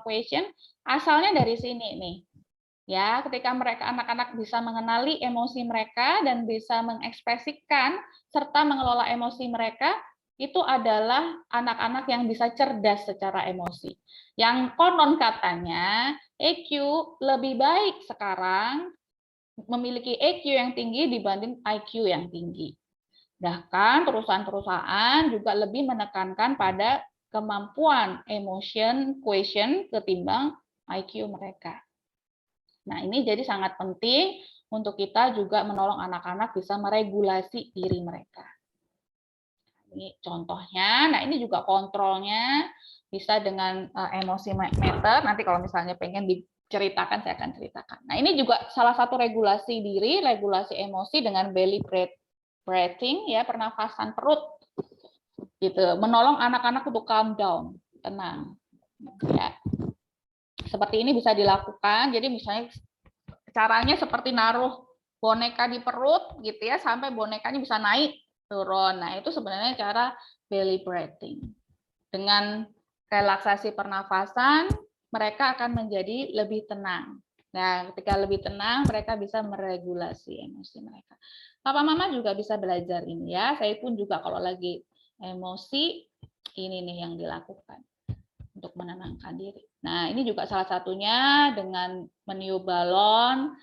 S2: quotient, asalnya dari sini nih. Ya, ketika anak-anak bisa mengenali emosi mereka dan bisa mengekspresikan serta mengelola emosi mereka, itu adalah anak-anak yang bisa cerdas secara emosi. Yang konon katanya EQ lebih baik sekarang memiliki EQ yang tinggi dibanding IQ yang tinggi. Bahkan perusahaan-perusahaan juga lebih menekankan pada kemampuan emotion quotient ketimbang IQ mereka. Nah, ini jadi sangat penting untuk kita juga menolong anak-anak bisa meregulasi diri mereka. Ini contohnya, nah ini juga kontrolnya bisa dengan emosi meter. Nanti kalau misalnya pengen diceritakan, saya akan ceritakan. Nah, ini juga salah satu regulasi diri, regulasi emosi dengan belly breathing, ya pernafasan perut, gitu. Menolong anak-anak untuk calm down, tenang. Ya. Seperti ini bisa dilakukan. Jadi misalnya caranya seperti naruh boneka di perut, gitu ya, sampai bonekanya bisa naik turun. Nah, itu sebenarnya cara belly breathing. Dengan relaksasi pernafasan, mereka akan menjadi lebih tenang. Nah, ketika lebih tenang, mereka bisa meregulasi emosi mereka. Papa Mama juga bisa belajar ini ya. Saya pun juga kalau lagi emosi, ini nih yang dilakukan untuk menenangkan diri. Nah, ini juga salah satunya dengan meniup balon,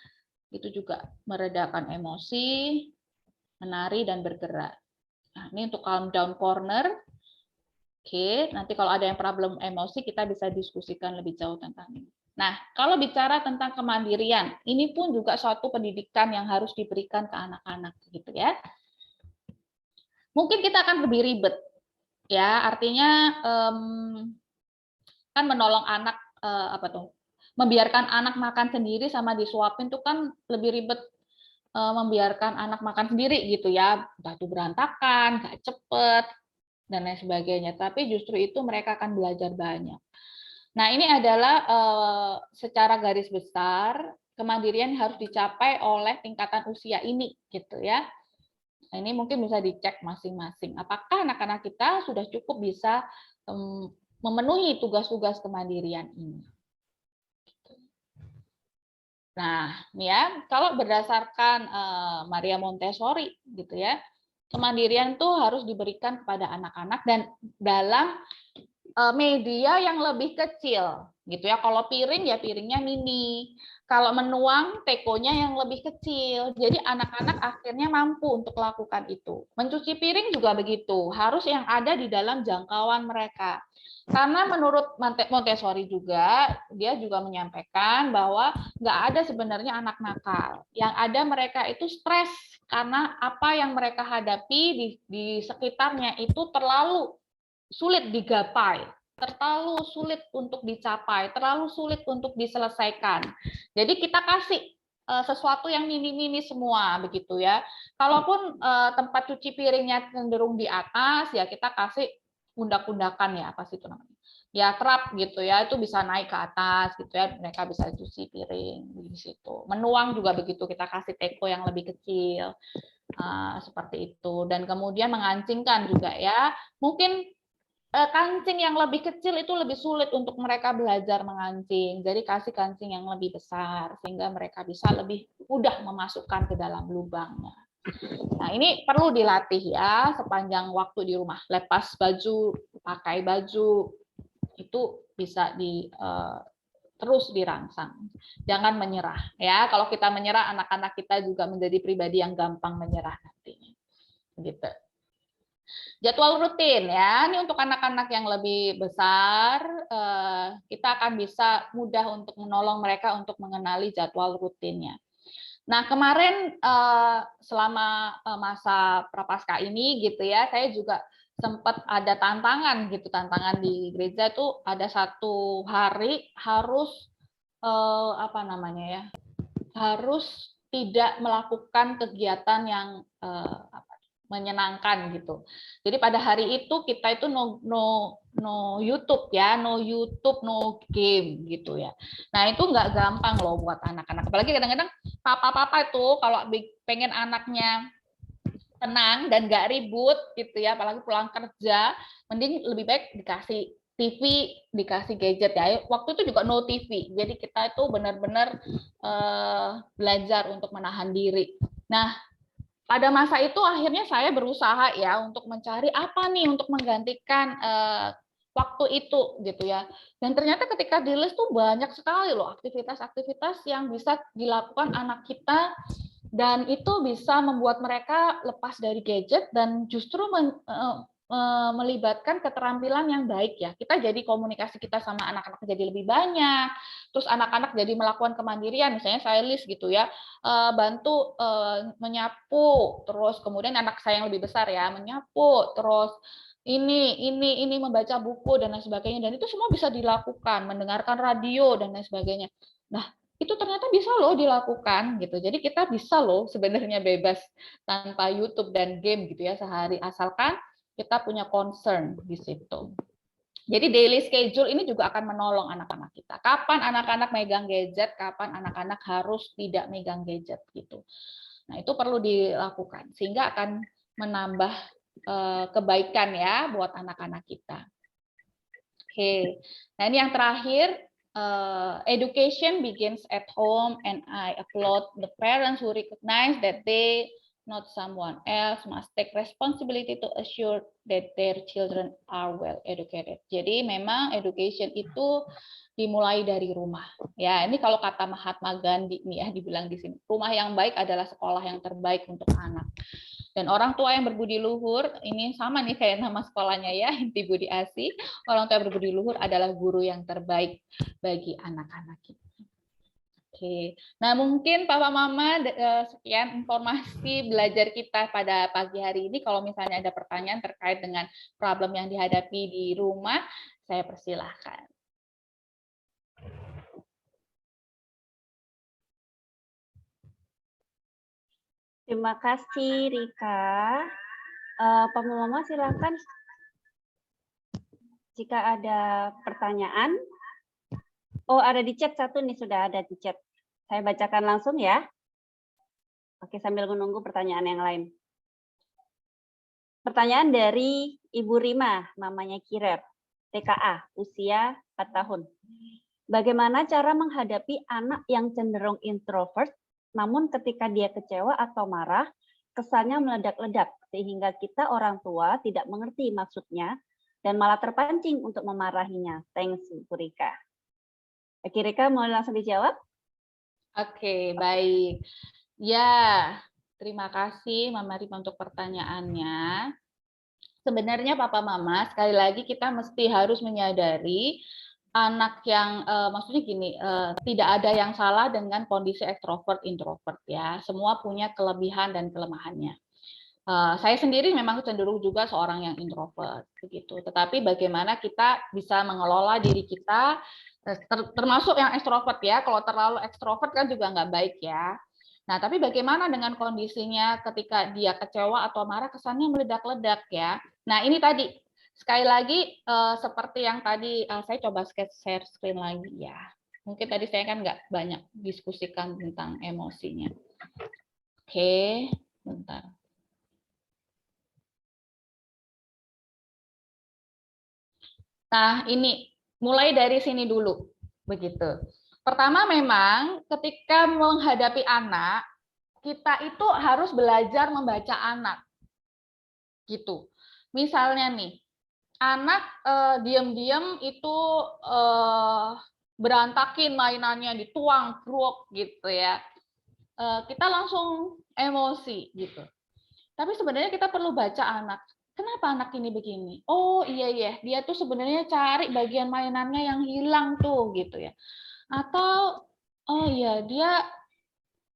S2: itu juga meredakan emosi, menari dan bergerak. Nah, ini untuk calm down corner. Oke, nanti kalau ada yang problem emosi, kita bisa diskusikan lebih jauh tentang ini. Nah, kalau bicara tentang kemandirian, ini pun juga suatu pendidikan yang harus diberikan ke anak-anak, gitu ya. Mungkin kita akan lebih ribet, ya. Artinya kan menolong anak membiarkan anak makan sendiri sama disuapin tuh kan lebih ribet, membiarkan anak makan sendiri gitu ya, entah itu berantakan, nggak cepet, dan lain sebagainya. Tapi justru itu mereka akan belajar banyak. Nah, ini adalah secara garis besar kemandirian harus dicapai oleh tingkatan usia ini gitu ya. Nah, ini mungkin bisa dicek masing-masing. Apakah anak-anak kita sudah cukup bisa memenuhi tugas-tugas kemandirian ini. Nah, ini ya, kalau berdasarkan Maria Montessori gitu ya, kemandirian itu harus diberikan kepada anak-anak dan dalam media yang lebih kecil gitu ya. Kalau piring ya piringnya mini. Kalau menuang tekonya yang lebih kecil. Jadi anak-anak akhirnya mampu untuk melakukan itu. Mencuci piring juga begitu. Harus yang ada di dalam jangkauan mereka. Karena menurut Montessori juga, dia juga menyampaikan bahwa nggak ada sebenarnya anak nakal. Yang ada mereka itu stres karena apa yang mereka hadapi di sekitarnya itu terlalu sulit digapai, terlalu sulit untuk dicapai, terlalu sulit untuk diselesaikan. Jadi kita kasih sesuatu yang mini-mini semua begitu ya. Kalaupun tempat cuci piringnya cenderung di atas, ya kita kasih undak-undakan ya, apa sih itu namanya? Ya trap gitu ya, itu bisa naik ke atas gitu ya, mereka bisa cuci piring di situ. Menuang juga begitu, kita kasih teko yang lebih kecil. Seperti itu. Dan kemudian mengancingkan juga ya. Mungkin kancing yang lebih kecil itu lebih sulit untuk mereka belajar mengancing. Jadi kasih kancing yang lebih besar sehingga mereka bisa lebih mudah memasukkan ke dalam lubangnya. Nah, ini perlu dilatih ya sepanjang waktu di rumah. Lepas baju, pakai baju, itu bisa terus dirangsang. Jangan menyerah ya. Kalau kita menyerah, anak-anak kita juga menjadi pribadi yang gampang menyerah nantinya. Gitu. Jadwal rutin ya, ini untuk anak-anak yang lebih besar, kita akan bisa mudah untuk menolong mereka untuk mengenali jadwal rutinnya. Nah, kemarin selama masa prapaskah ini gitu ya, saya juga sempat ada tantangan gitu, tantangan di gereja itu ada satu hari harus apa namanya ya, harus tidak melakukan kegiatan yang menyenangkan gitu. Jadi pada hari itu kita itu no YouTube ya, no YouTube, no game gitu ya. Nah itu nggak gampang loh buat anak-anak. Apalagi kadang-kadang papa-papa itu kalau pengen anaknya tenang dan nggak ribut gitu ya, apalagi pulang kerja, mending lebih baik dikasih TV, dikasih gadget ya. Waktu itu juga no TV, jadi kita itu benar-benar belajar untuk menahan diri. Nah, pada masa itu akhirnya saya berusaha ya untuk mencari apa nih untuk menggantikan waktu itu gitu ya. Dan ternyata ketika di list tuh banyak sekali loh aktivitas-aktivitas yang bisa dilakukan anak kita dan itu bisa membuat mereka lepas dari gadget dan justru melibatkan keterampilan yang baik ya. Kita jadi komunikasi kita sama anak-anak jadi lebih banyak. Terus anak-anak jadi melakukan kemandirian, misalnya saya list gitu ya, bantu menyapu, terus kemudian anak saya yang lebih besar ya menyapu, terus ini membaca buku dan lain sebagainya. Dan itu semua bisa dilakukan, mendengarkan radio dan lain sebagainya. Nah, itu ternyata bisa loh dilakukan gitu. Jadi kita bisa loh sebenarnya bebas tanpa YouTube dan game gitu ya sehari, asalkan kita punya concern di situ. Jadi daily schedule ini juga akan menolong anak-anak kita. Kapan anak-anak megang gadget, kapan anak-anak harus tidak megang gadget gitu. Nah, itu perlu dilakukan sehingga akan menambah kebaikan ya buat anak-anak kita. Oke. Nah, ini yang terakhir, education begins at home and I applaud the parents who recognize that they not someone else must take responsibility to assure that their children are well educated. Jadi memang education itu dimulai dari rumah. Ya, ini kalau kata Mahatma Gandhi nih ya dibilang di sini, rumah yang baik adalah sekolah yang terbaik untuk anak. Dan orang tua yang berbudi luhur, ini sama nih kayak nama sekolahnya ya, Inti Budi Asi, orang tua yang berbudi luhur adalah guru yang terbaik bagi anak-anak kita. Oke, nah mungkin Papa Mama sekian informasi belajar kita pada pagi hari ini. Kalau misalnya ada pertanyaan terkait dengan problem yang dihadapi di rumah, saya persilahkan.
S1: Terima kasih Rika. Pak Mama silakan jika ada pertanyaan. Oh, ada di chat satu nih, sudah ada di chat. Saya bacakan langsung ya. Oke, sambil menunggu pertanyaan yang lain. Pertanyaan dari Ibu Rima, mamanya Kirer, TKA, usia 4 tahun. Bagaimana cara menghadapi anak yang cenderung introvert, namun ketika dia kecewa atau marah, kesannya meledak-ledak, sehingga kita orang tua tidak mengerti maksudnya, dan malah terpancing untuk memarahinya. Thanks, Bu Rika. Oke, Rika, mau langsung dijawab?
S2: Oke, baik. Ya, terima kasih Mama Rima untuk pertanyaannya. Sebenarnya Papa Mama, sekali lagi kita mesti harus menyadari anak yang maksudnya gini, tidak ada yang salah dengan kondisi ekstrovert introvert ya. Semua punya kelebihan dan kelemahannya. Saya sendiri memang cenderung juga seorang yang introvert begitu. Tetapi bagaimana kita bisa mengelola diri kita, termasuk yang ekstrovert ya. Kalau terlalu ekstrovert kan juga nggak baik ya. Nah, tapi bagaimana dengan kondisinya ketika dia kecewa atau marah, kesannya meledak-ledak ya. Nah, ini tadi sekali lagi seperti yang tadi saya coba share screen lagi ya. Mungkin tadi saya kan nggak banyak diskusikan tentang emosinya. Oke, bentar. Nah, ini mulai dari sini dulu, begitu. Pertama memang ketika menghadapi anak, kita itu harus belajar membaca anak, gitu. Misalnya nih, anak diam-diam itu berantakin mainannya, dituang, kruk, gitu ya. Kita langsung emosi, gitu. Tapi sebenarnya kita perlu baca anak. Kenapa anak ini begini? Oh iya ya, dia tuh sebenarnya cari bagian mainannya yang hilang tuh gitu ya. Atau oh iya dia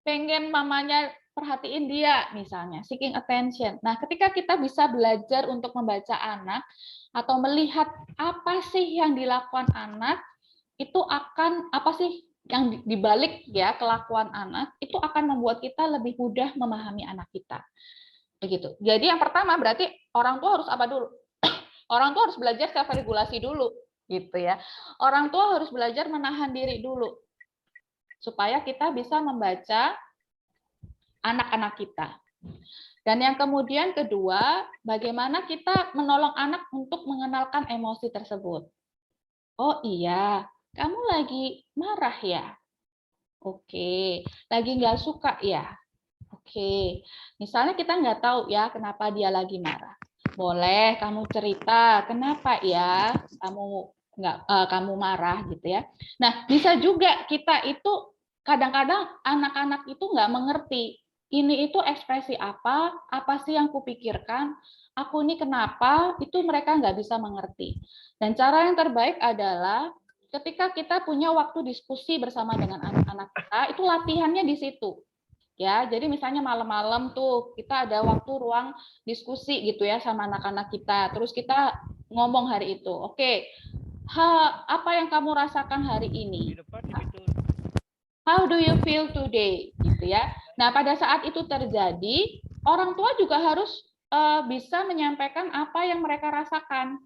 S2: pengen mamanya perhatiin dia misalnya, seeking attention. Nah, ketika kita bisa belajar untuk membaca anak atau melihat apa sih yang dilakukan anak, itu akan apa sih yang dibalik ya kelakuan anak, itu akan membuat kita lebih mudah memahami anak kita. Begitu. Jadi yang pertama berarti orang tua harus apa dulu? Orang tua harus belajar self regulasi dulu, gitu ya. Orang tua harus belajar menahan diri dulu supaya kita bisa membaca anak-anak kita. Dan yang kemudian kedua, bagaimana kita menolong anak untuk mengenalkan emosi tersebut. Oh iya, kamu lagi marah ya? Oke, lagi nggak suka ya? Oke, misalnya kita nggak tahu ya kenapa dia lagi marah. Boleh kamu cerita kenapa ya kamu marah gitu ya. Nah, bisa juga kita itu kadang-kadang anak-anak itu nggak mengerti. Ini itu ekspresi apa sih yang kupikirkan, aku ini kenapa, itu mereka nggak bisa mengerti. Dan cara yang terbaik adalah ketika kita punya waktu diskusi bersama dengan anak-anak kita, itu latihannya di situ. Ya, jadi misalnya malam-malam tuh kita ada waktu ruang diskusi gitu ya sama anak-anak kita. Terus kita ngomong hari itu. Oke, apa yang kamu rasakan hari ini? How do you feel today? Gitu ya. Nah, pada saat itu terjadi, orang tua juga harus bisa menyampaikan apa yang mereka rasakan.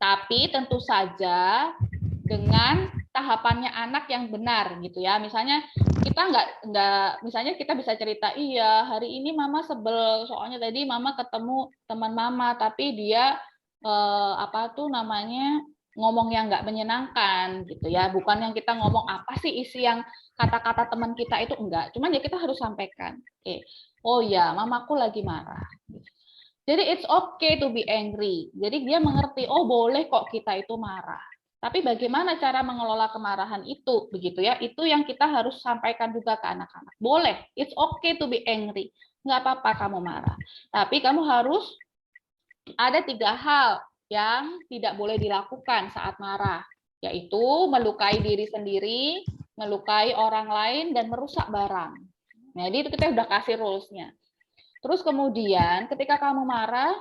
S2: Tapi tentu saja dengan tahapannya anak yang benar gitu ya. Misalnya kita nggak misalnya kita bisa cerita, iya hari ini mama sebel soalnya tadi mama ketemu teman mama tapi dia apa tuh namanya ngomong yang nggak menyenangkan gitu ya. Bukan yang kita ngomong apa sih isi yang kata-kata teman kita itu enggak. Cuman ya kita harus sampaikan. Oke. Oh ya, mamaku lagi marah. Jadi it's okay to be angry. Jadi dia mengerti, oh boleh kok kita itu marah. Tapi bagaimana cara mengelola kemarahan itu, begitu ya? Itu yang kita harus sampaikan juga ke anak-anak. Boleh, it's okay to be angry. Nggak apa-apa kamu marah. Tapi kamu harus ada 3 hal yang tidak boleh dilakukan saat marah, yaitu melukai diri sendiri, melukai orang lain, dan merusak barang. Nah, jadi itu kita udah kasih rules-nya. Terus kemudian ketika kamu marah,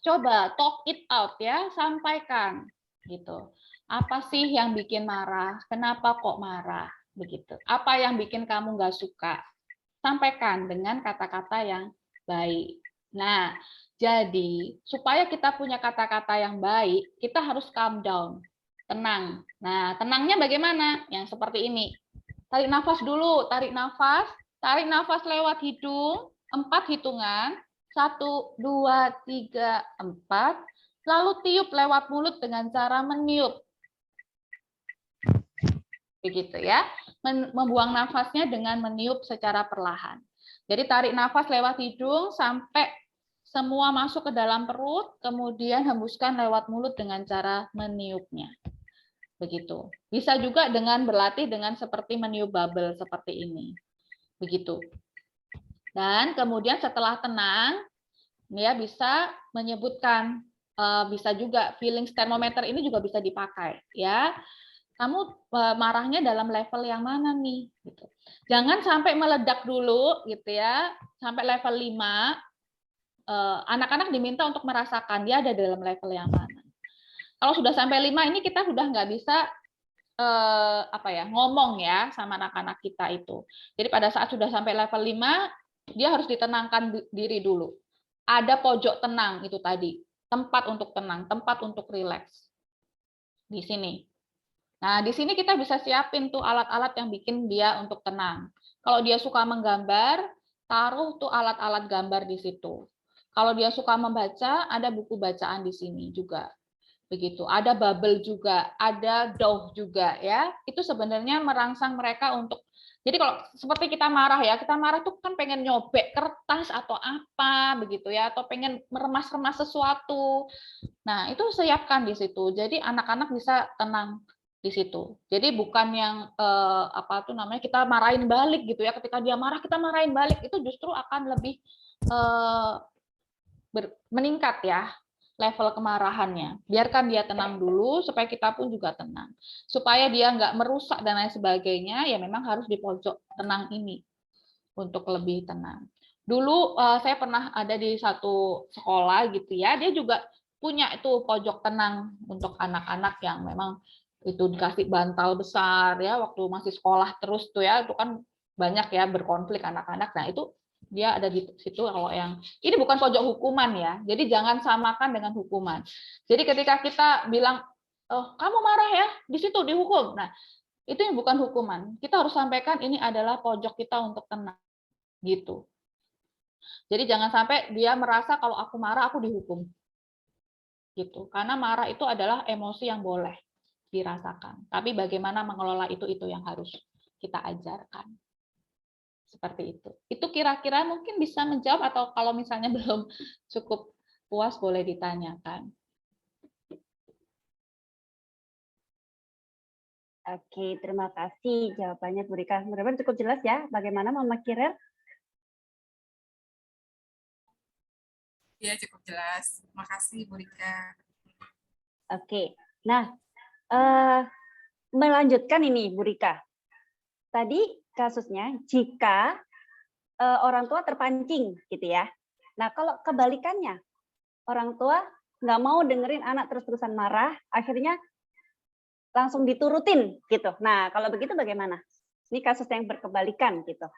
S2: coba talk it out ya, sampaikan gitu. Apa sih yang bikin marah? Kenapa kok marah? Begitu. Apa yang bikin kamu nggak suka? sampaikan dengan kata-kata yang baik. Nah, jadi supaya kita punya kata-kata yang baik, kita harus calm down, tenang. Nah, tenangnya bagaimana? Yang seperti ini. Tarik nafas dulu, tarik nafas lewat hidung, 4 hitungan, 1, 2, 3, 4, lalu tiup lewat mulut dengan cara meniup. Begitu ya, membuang nafasnya dengan meniup secara perlahan. Jadi tarik nafas lewat hidung sampai semua masuk ke dalam perut, kemudian hembuskan lewat mulut dengan cara meniupnya. Begitu. Bisa juga dengan berlatih dengan seperti meniup bubble seperti ini. Begitu. Dan kemudian setelah tenang, dia bisa menyebutkan, bisa juga feelings thermometer ini juga bisa dipakai, ya. Kamu marahnya dalam level yang mana nih? Gitu. Jangan sampai meledak dulu, gitu ya. Sampai level 5, anak-anak diminta untuk merasakan dia ada dalam level yang mana. Kalau sudah sampai 5 ini kita sudah nggak bisa ngomong ya sama anak-anak kita itu. Jadi pada saat sudah sampai level 5, dia harus ditenangkan diri dulu. Ada pojok tenang itu tadi, tempat untuk tenang, tempat untuk rileks. Di sini. Nah, di sini kita bisa siapin tuh alat-alat yang bikin dia untuk tenang. Kalau dia suka menggambar, taruh tuh alat-alat gambar di situ. Kalau dia suka membaca, ada buku bacaan di sini juga. Begitu. Ada bubble juga, ada dough juga ya. Itu sebenarnya merangsang mereka untuk, jadi kalau seperti kita marah ya, kita marah tuh kan pengen nyobek kertas atau apa begitu ya, atau pengen meremas-remas sesuatu. Nah, itu siapkan di situ. Jadi anak-anak bisa tenang di situ. Jadi bukan yang kita marahin balik gitu ya. Ketika dia marah kita marahin balik, itu justru akan lebih meningkat ya level kemarahannya. Biarkan dia tenang dulu supaya kita pun juga tenang. Supaya dia nggak merusak dan lain sebagainya, ya memang harus di pojok tenang ini untuk lebih tenang. Dulu saya pernah ada di satu sekolah gitu ya, dia juga punya itu pojok tenang untuk anak-anak yang memang itu dikasih bantal besar ya, waktu masih sekolah terus tuh ya, itu kan banyak ya berkonflik anak-anak. Nah, itu dia ada di situ. Kalau yang ini bukan pojok hukuman ya, jadi jangan samakan dengan hukuman. Jadi ketika kita bilang, oh kamu marah ya, di situ dihukum. Nah, itu yang bukan hukuman. Kita harus sampaikan ini adalah pojok kita untuk tenang, gitu. Jadi jangan sampai dia merasa kalau aku marah aku dihukum, gitu. Karena marah itu adalah emosi yang boleh dirasakan. Tapi bagaimana mengelola itu yang harus kita ajarkan. Seperti itu. Itu kira-kira mungkin bisa menjawab, atau kalau misalnya belum cukup puas boleh ditanyakan.
S1: Oke, terima kasih jawabannya Bu Rika. Mudah-mudahan cukup jelas ya bagaimana Mama Kirer.
S4: Ya, cukup jelas. Makasih Bu Rika.
S1: Oke, nah melanjutkan ini Bu Rika. Tadi kasusnya jika orang tua terpancing gitu ya. Nah kalau kebalikannya, orang tua nggak mau dengerin anak terus-terusan marah, akhirnya langsung diturutin gitu. Nah kalau begitu bagaimana? Ini kasus yang berkebalikan gitu.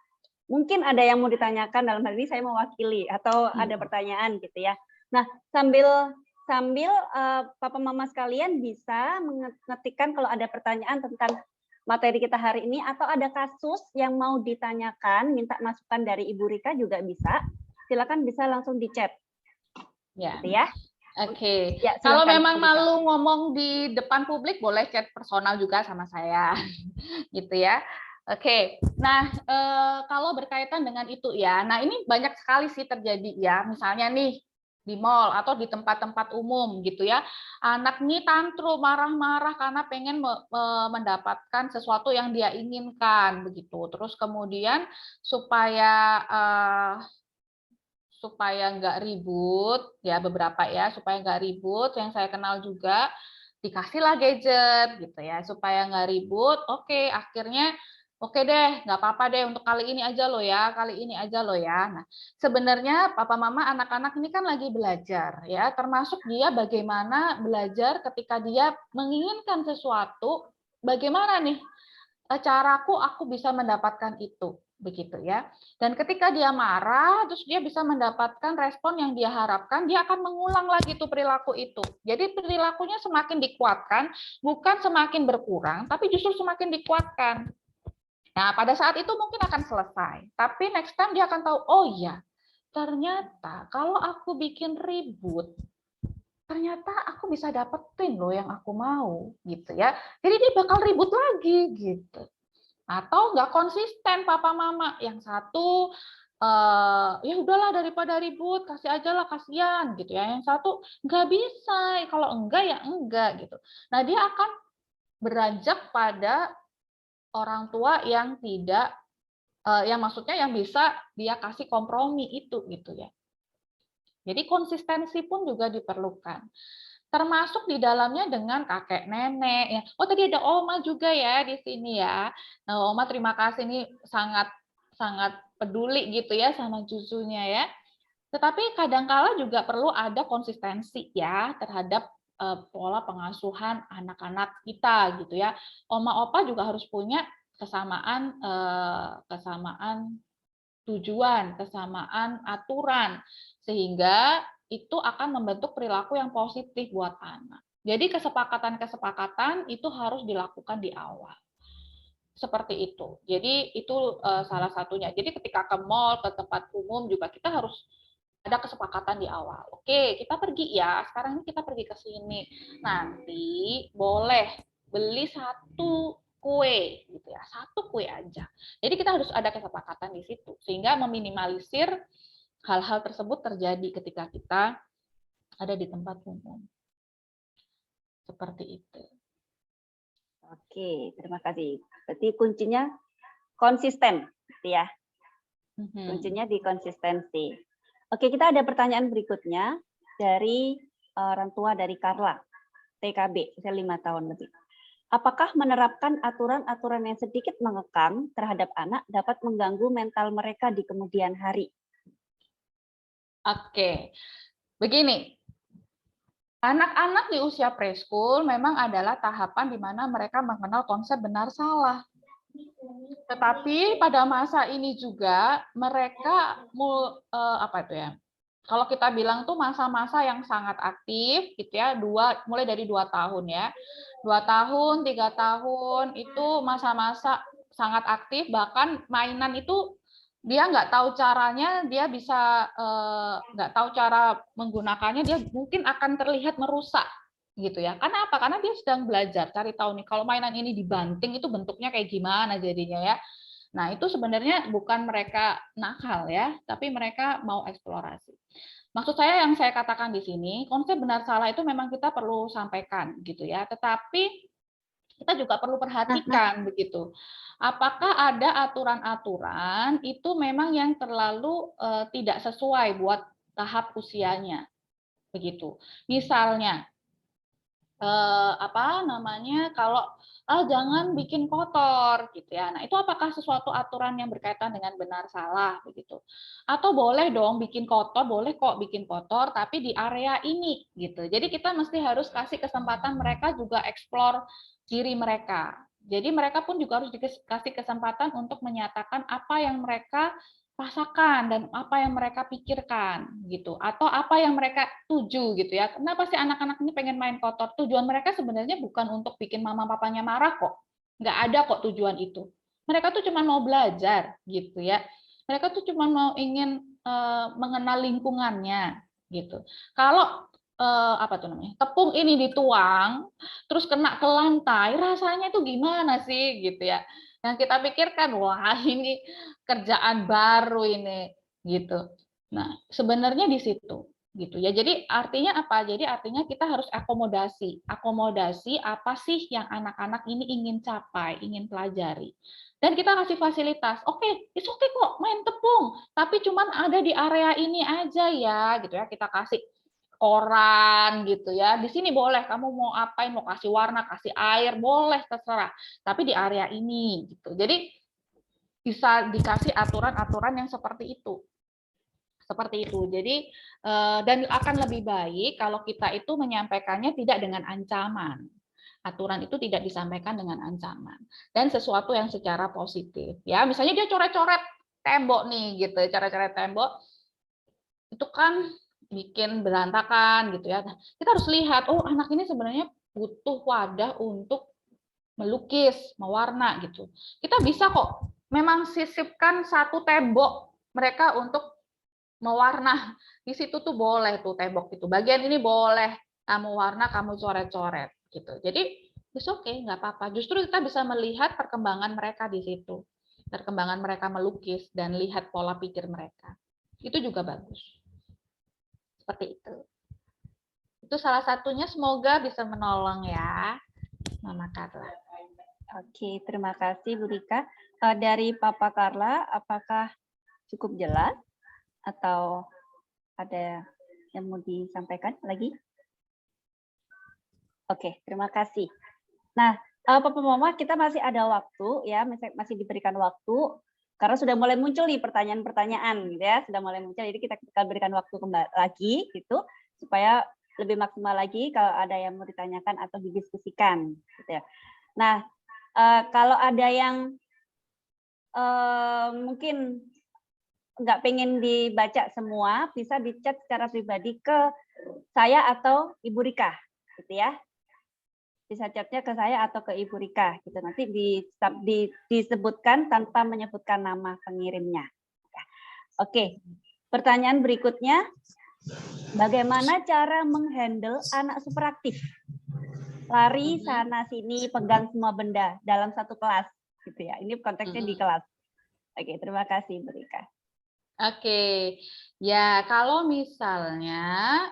S1: Mungkin ada yang mau ditanyakan, dalam hal ini saya mewakili atau ada pertanyaan gitu ya. Nah sambil Papa Mama sekalian bisa mengetikkan kalau ada pertanyaan tentang materi kita hari ini, atau ada kasus yang mau ditanyakan, minta masukan dari Ibu Rika juga bisa. Silakan bisa langsung di chat.
S2: Ya.
S1: Gitu ya.
S2: Oke.
S1: Ya,
S2: kalau
S1: silakan,
S2: memang
S1: Bu Rika.
S2: malu ngomong di depan publik, boleh chat personal juga sama saya, gitu ya. Oke. Nah, kalau berkaitan dengan itu ya, nah ini banyak sekali sih terjadi ya. Misalnya nih di mall atau di tempat-tempat umum gitu ya, anak ini tantrum, marah-marah karena pengen mendapatkan sesuatu yang dia inginkan begitu. Terus kemudian supaya nggak ribut ya, beberapa ya, supaya nggak ribut, yang saya kenal juga dikasihlah gadget gitu ya supaya nggak ribut. Oke, akhirnya oke deh, nggak apa-apa deh untuk kali ini aja lo ya, kali ini aja lo ya. Nah, sebenarnya papa mama anak-anak ini kan lagi belajar ya, termasuk dia bagaimana belajar ketika dia menginginkan sesuatu, bagaimana nih caraku aku bisa mendapatkan itu. begitu ya. Dan ketika dia marah, terus dia bisa mendapatkan respon yang dia harapkan, dia akan mengulang lagi tuh perilaku itu. Jadi perilakunya semakin dikuatkan, bukan semakin berkurang, tapi justru semakin dikuatkan. Nah, pada saat itu mungkin akan selesai. Tapi next time dia akan tahu, oh iya, ternyata kalau aku bikin ribut, ternyata aku bisa dapetin loh yang aku mau, gitu ya. Jadi dia bakal ribut lagi, gitu. Atau nggak konsisten papa mama. Yang satu, ya udahlah daripada ribut, kasih aja lah, kasihan, gitu ya. Yang satu, nggak bisa, kalau enggak ya enggak, gitu. Nah, dia akan beranjak pada orang tua yang tidak, yang maksudnya yang bisa dia kasih kompromi itu, gitu ya. Jadi konsistensi pun juga diperlukan. Termasuk di dalamnya dengan kakek nenek ya. Oh, tadi ada Oma juga ya di sini ya. Nah, Oma terima kasih, ini sangat sangat peduli gitu ya sama cucunya ya. Tetapi kadangkala juga perlu ada konsistensi ya terhadap pola pengasuhan anak-anak kita gitu ya. Oma opa juga harus punya kesamaan tujuan, kesamaan aturan, sehingga itu akan membentuk perilaku yang positif buat anak. Jadi kesepakatan-kesepakatan itu harus dilakukan di awal. Seperti itu. Jadi itu salah satunya. Jadi ketika ke mall, ke tempat umum juga kita harus ada kesepakatan di awal. Oke, kita pergi ya. Sekarang ini kita pergi ke sini. Nanti boleh beli satu kue gitu ya. Satu kue aja. Jadi kita harus ada kesepakatan di situ sehingga meminimalisir hal-hal tersebut terjadi ketika kita ada di tempat umum. Seperti itu.
S1: Oke, terima kasih. Berarti kuncinya konsisten, gitu ya. Kuncinya di konsistensi. Oke, kita ada pertanyaan berikutnya dari orang tua dari Carla, TKB, usia 5 tahun lebih. Apakah menerapkan aturan-aturan yang sedikit mengekang terhadap anak dapat mengganggu mental mereka di kemudian hari?
S2: Oke, begini. Anak-anak di usia preschool memang adalah tahapan di mana mereka mengenal konsep benar salah. Tetapi pada masa ini juga mereka kalau kita bilang tuh masa-masa yang sangat aktif gitu ya, mulai dari 2 tahun ya. 2 tahun, 3 tahun itu masa-masa sangat aktif, bahkan mainan itu dia nggak tahu caranya, dia bisa nggak tahu cara menggunakannya, dia mungkin akan terlihat merusak gitu ya. Karena apa? Karena dia sedang belajar, cari tahu nih kalau mainan ini dibanting itu bentuknya kayak gimana jadinya ya. Nah, itu sebenarnya bukan mereka nakal ya, tapi mereka mau eksplorasi. Maksud saya yang saya katakan di sini, konsep benar salah itu memang kita perlu sampaikan gitu ya. Tetapi kita juga perlu perhatikan begitu. Apakah ada aturan-aturan itu memang yang terlalu tidak sesuai buat tahap usianya. Begitu. Misalnya kalau jangan bikin kotor gitu ya. Nah, itu apakah sesuatu aturan yang berkaitan dengan benar salah begitu. Atau boleh dong bikin kotor, boleh kok bikin kotor tapi di area ini gitu. Jadi kita mesti harus kasih kesempatan mereka juga eksplor diri mereka. Jadi mereka pun juga harus dikasih kesempatan untuk menyatakan apa yang mereka rasakan dan apa yang mereka pikirkan gitu, atau apa yang mereka tuju gitu ya. Kenapa sih anak-anak ini pengen main kotor? Tujuan mereka sebenarnya bukan untuk bikin mama papanya marah kok, nggak ada kok tujuan itu. Mereka tuh cuma mau belajar gitu ya. Mereka tuh cuma mau ingin mengenal lingkungannya gitu. Kalau tepung ini dituang terus kena ke lantai, rasanya itu gimana sih gitu ya. Yang kita pikirkan, wah ini kerjaan baru ini gitu. Nah, sebenarnya di situ gitu ya. Jadi artinya apa? Jadi artinya kita harus akomodasi. Akomodasi apa sih yang anak-anak ini ingin capai, ingin pelajari. Dan kita kasih fasilitas. Oke, it's okay kok main tepung, tapi cuman ada di area ini aja ya gitu ya. Kita kasih koran gitu ya. Di sini boleh kamu mau apain, mau kasih warna, kasih air, boleh terserah. Tapi di area ini gitu. Jadi bisa dikasih aturan-aturan yang seperti itu. Seperti itu. Jadi dan akan lebih baik kalau kita itu menyampaikannya tidak dengan ancaman. Aturan itu tidak disampaikan dengan ancaman dan sesuatu yang secara positif. Ya, misalnya dia coret-coret tembok nih gitu, coret-coret tembok itu kan bikin berantakan gitu ya. Nah, kita harus lihat, oh anak ini sebenarnya butuh wadah untuk melukis, mewarna gitu. Kita bisa kok memang sisipkan satu tembok mereka untuk mewarna. Di situ tuh boleh tuh tembok itu. Bagian ini boleh kamu warna, kamu coret-coret gitu. Jadi it's okay, nggak apa-apa. Justru kita bisa melihat perkembangan mereka di situ. Perkembangan mereka melukis dan lihat pola pikir mereka. Itu juga bagus. Seperti itu. Itu salah satunya, semoga bisa menolong ya, Mama Carla.
S1: Oke, terima kasih Bu Rika. Dari Papa Carla, apakah cukup jelas atau ada yang mau disampaikan lagi? Oke, terima kasih. Nah, Papa Mama, kita masih ada waktu ya, masih diberikan waktu karena sudah mulai muncul nih pertanyaan-pertanyaan gitu ya, sudah mulai muncul. Jadi kita akan berikan waktu kembali lagi gitu supaya lebih maksimal lagi kalau ada yang mau ditanyakan atau didiskusikan gitu ya. Nah, kalau ada yang mungkin nggak pengen dibaca semua, bisa di-chat secara pribadi ke saya atau Ibu Rika, gitu ya. Bisa chatnya ke saya atau ke Ibu Rika, gitu. Nanti disebutkan tanpa menyebutkan nama pengirimnya. Oke, pertanyaan berikutnya, bagaimana cara menghandle anak superaktif? Lari sana sini, pegang semua benda dalam satu kelas, gitu ya. Ini konteksnya di kelas. Oke, terima kasih Ibu Rika.
S2: Oke, ya kalau misalnya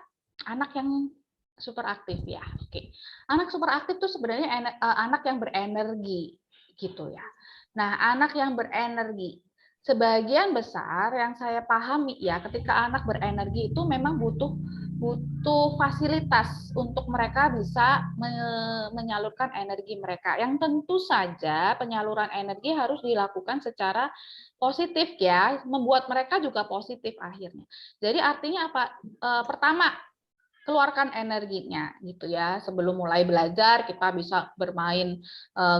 S2: anak yang super aktif ya, oke. Anak super aktif itu sebenarnya anak yang berenergi, gitu ya. Nah, anak yang berenergi, sebagian besar yang saya pahami ya, ketika anak berenergi itu memang butuh fasilitas untuk mereka bisa menyalurkan energi mereka. Yang tentu saja penyaluran energi harus dilakukan secara positif ya, membuat mereka juga positif akhirnya. Jadi artinya apa? Pertama, keluarkan energinya gitu ya. Sebelum mulai belajar kita bisa bermain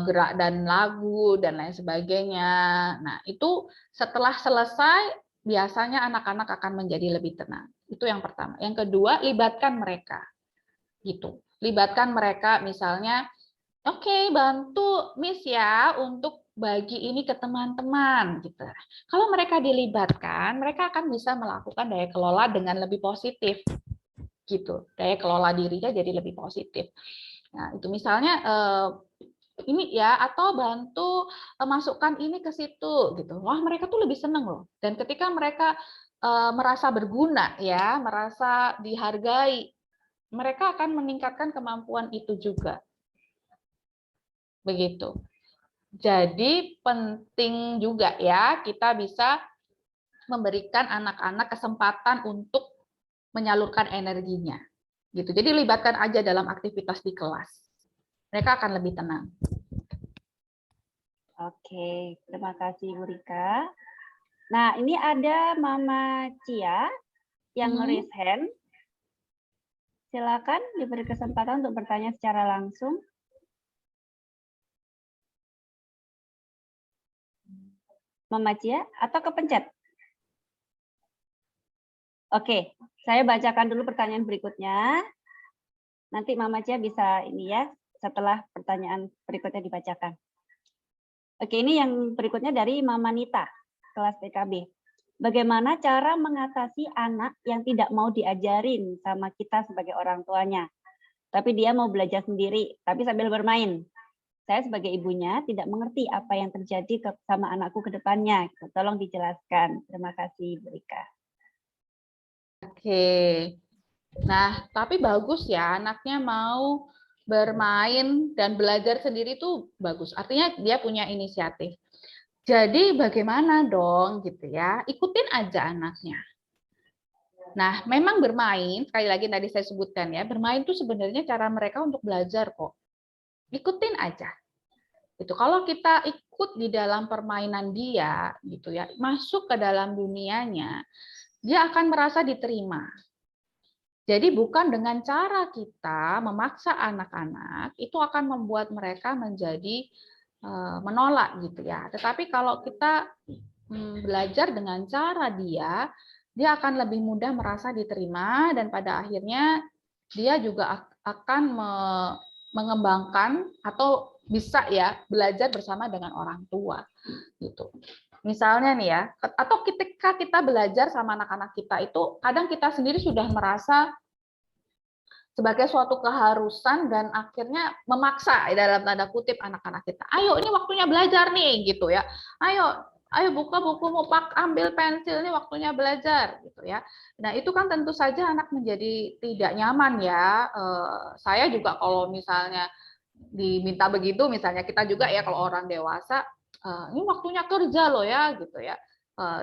S2: gerak dan lagu dan lain sebagainya. Nah, itu setelah selesai biasanya anak-anak akan menjadi lebih tenang. Itu yang pertama. Yang kedua, libatkan mereka. Gitu. Libatkan mereka misalnya, oke, bantu Miss ya untuk bagi ini ke teman-teman gitu. Kalau mereka dilibatkan, mereka akan bisa melakukan daya kelola dengan lebih positif gitu. Daya kelola dirinya jadi lebih positif. Nah, itu misalnya ini ya, atau bantu masukkan ini ke situ gitu. Wah, mereka tuh lebih seneng loh. Dan ketika mereka merasa berguna ya, merasa dihargai, mereka akan meningkatkan kemampuan itu juga. Begitu. Jadi penting juga ya kita bisa memberikan anak-anak kesempatan untuk menyalurkan energinya. Gitu. Jadi libatkan aja dalam aktivitas di kelas. Mereka akan lebih tenang.
S1: Oke, terima kasih Bu Rika. Nah, ini ada Mama Cia yang raise hand. Silakan diberi kesempatan untuk bertanya secara langsung. Mama Cia atau kepencet? Oke, saya bacakan dulu pertanyaan berikutnya. Nanti Mama Cia bisa ini ya, setelah pertanyaan berikutnya dibacakan. Oke, ini yang berikutnya dari Mama Nita, kelas PKB. Bagaimana cara mengatasi anak yang tidak mau diajarin sama kita sebagai orang tuanya, tapi dia mau belajar sendiri, tapi sambil bermain. Saya sebagai ibunya tidak mengerti apa yang terjadi sama anakku ke depannya. Tolong dijelaskan. Terima kasih, Bu Rika.
S2: Oke. Nah, tapi bagus ya anaknya mau bermain dan belajar sendiri itu bagus. Artinya dia punya inisiatif. Jadi bagaimana dong gitu ya? Ikutin aja anaknya. Nah, memang bermain, sekali lagi tadi saya sebutkan ya, bermain itu sebenarnya cara mereka untuk belajar kok. Ikutin aja. Itu kalau kita ikut di dalam permainan dia gitu ya, masuk ke dalam dunianya, dia akan merasa diterima. Jadi bukan dengan cara kita memaksa anak-anak itu akan membuat mereka menjadi menolak gitu ya. Tetapi kalau kita belajar dengan cara dia akan lebih mudah merasa diterima dan pada akhirnya dia juga akan mengembangkan atau bisa ya belajar bersama dengan orang tua gitu. Misalnya nih ya, atau ketika kita belajar sama anak-anak kita itu kadang kita sendiri sudah merasa sebagai suatu keharusan dan akhirnya memaksa dalam tanda kutip anak-anak kita. Ayo ini waktunya belajar nih gitu ya. Ayo buka bukumu, ambil pensil, ini waktunya belajar gitu ya. Nah, itu kan tentu saja anak menjadi tidak nyaman ya. Saya juga kalau misalnya diminta begitu, misalnya kita juga ya kalau orang dewasa, ini waktunya kerja loh ya gitu ya.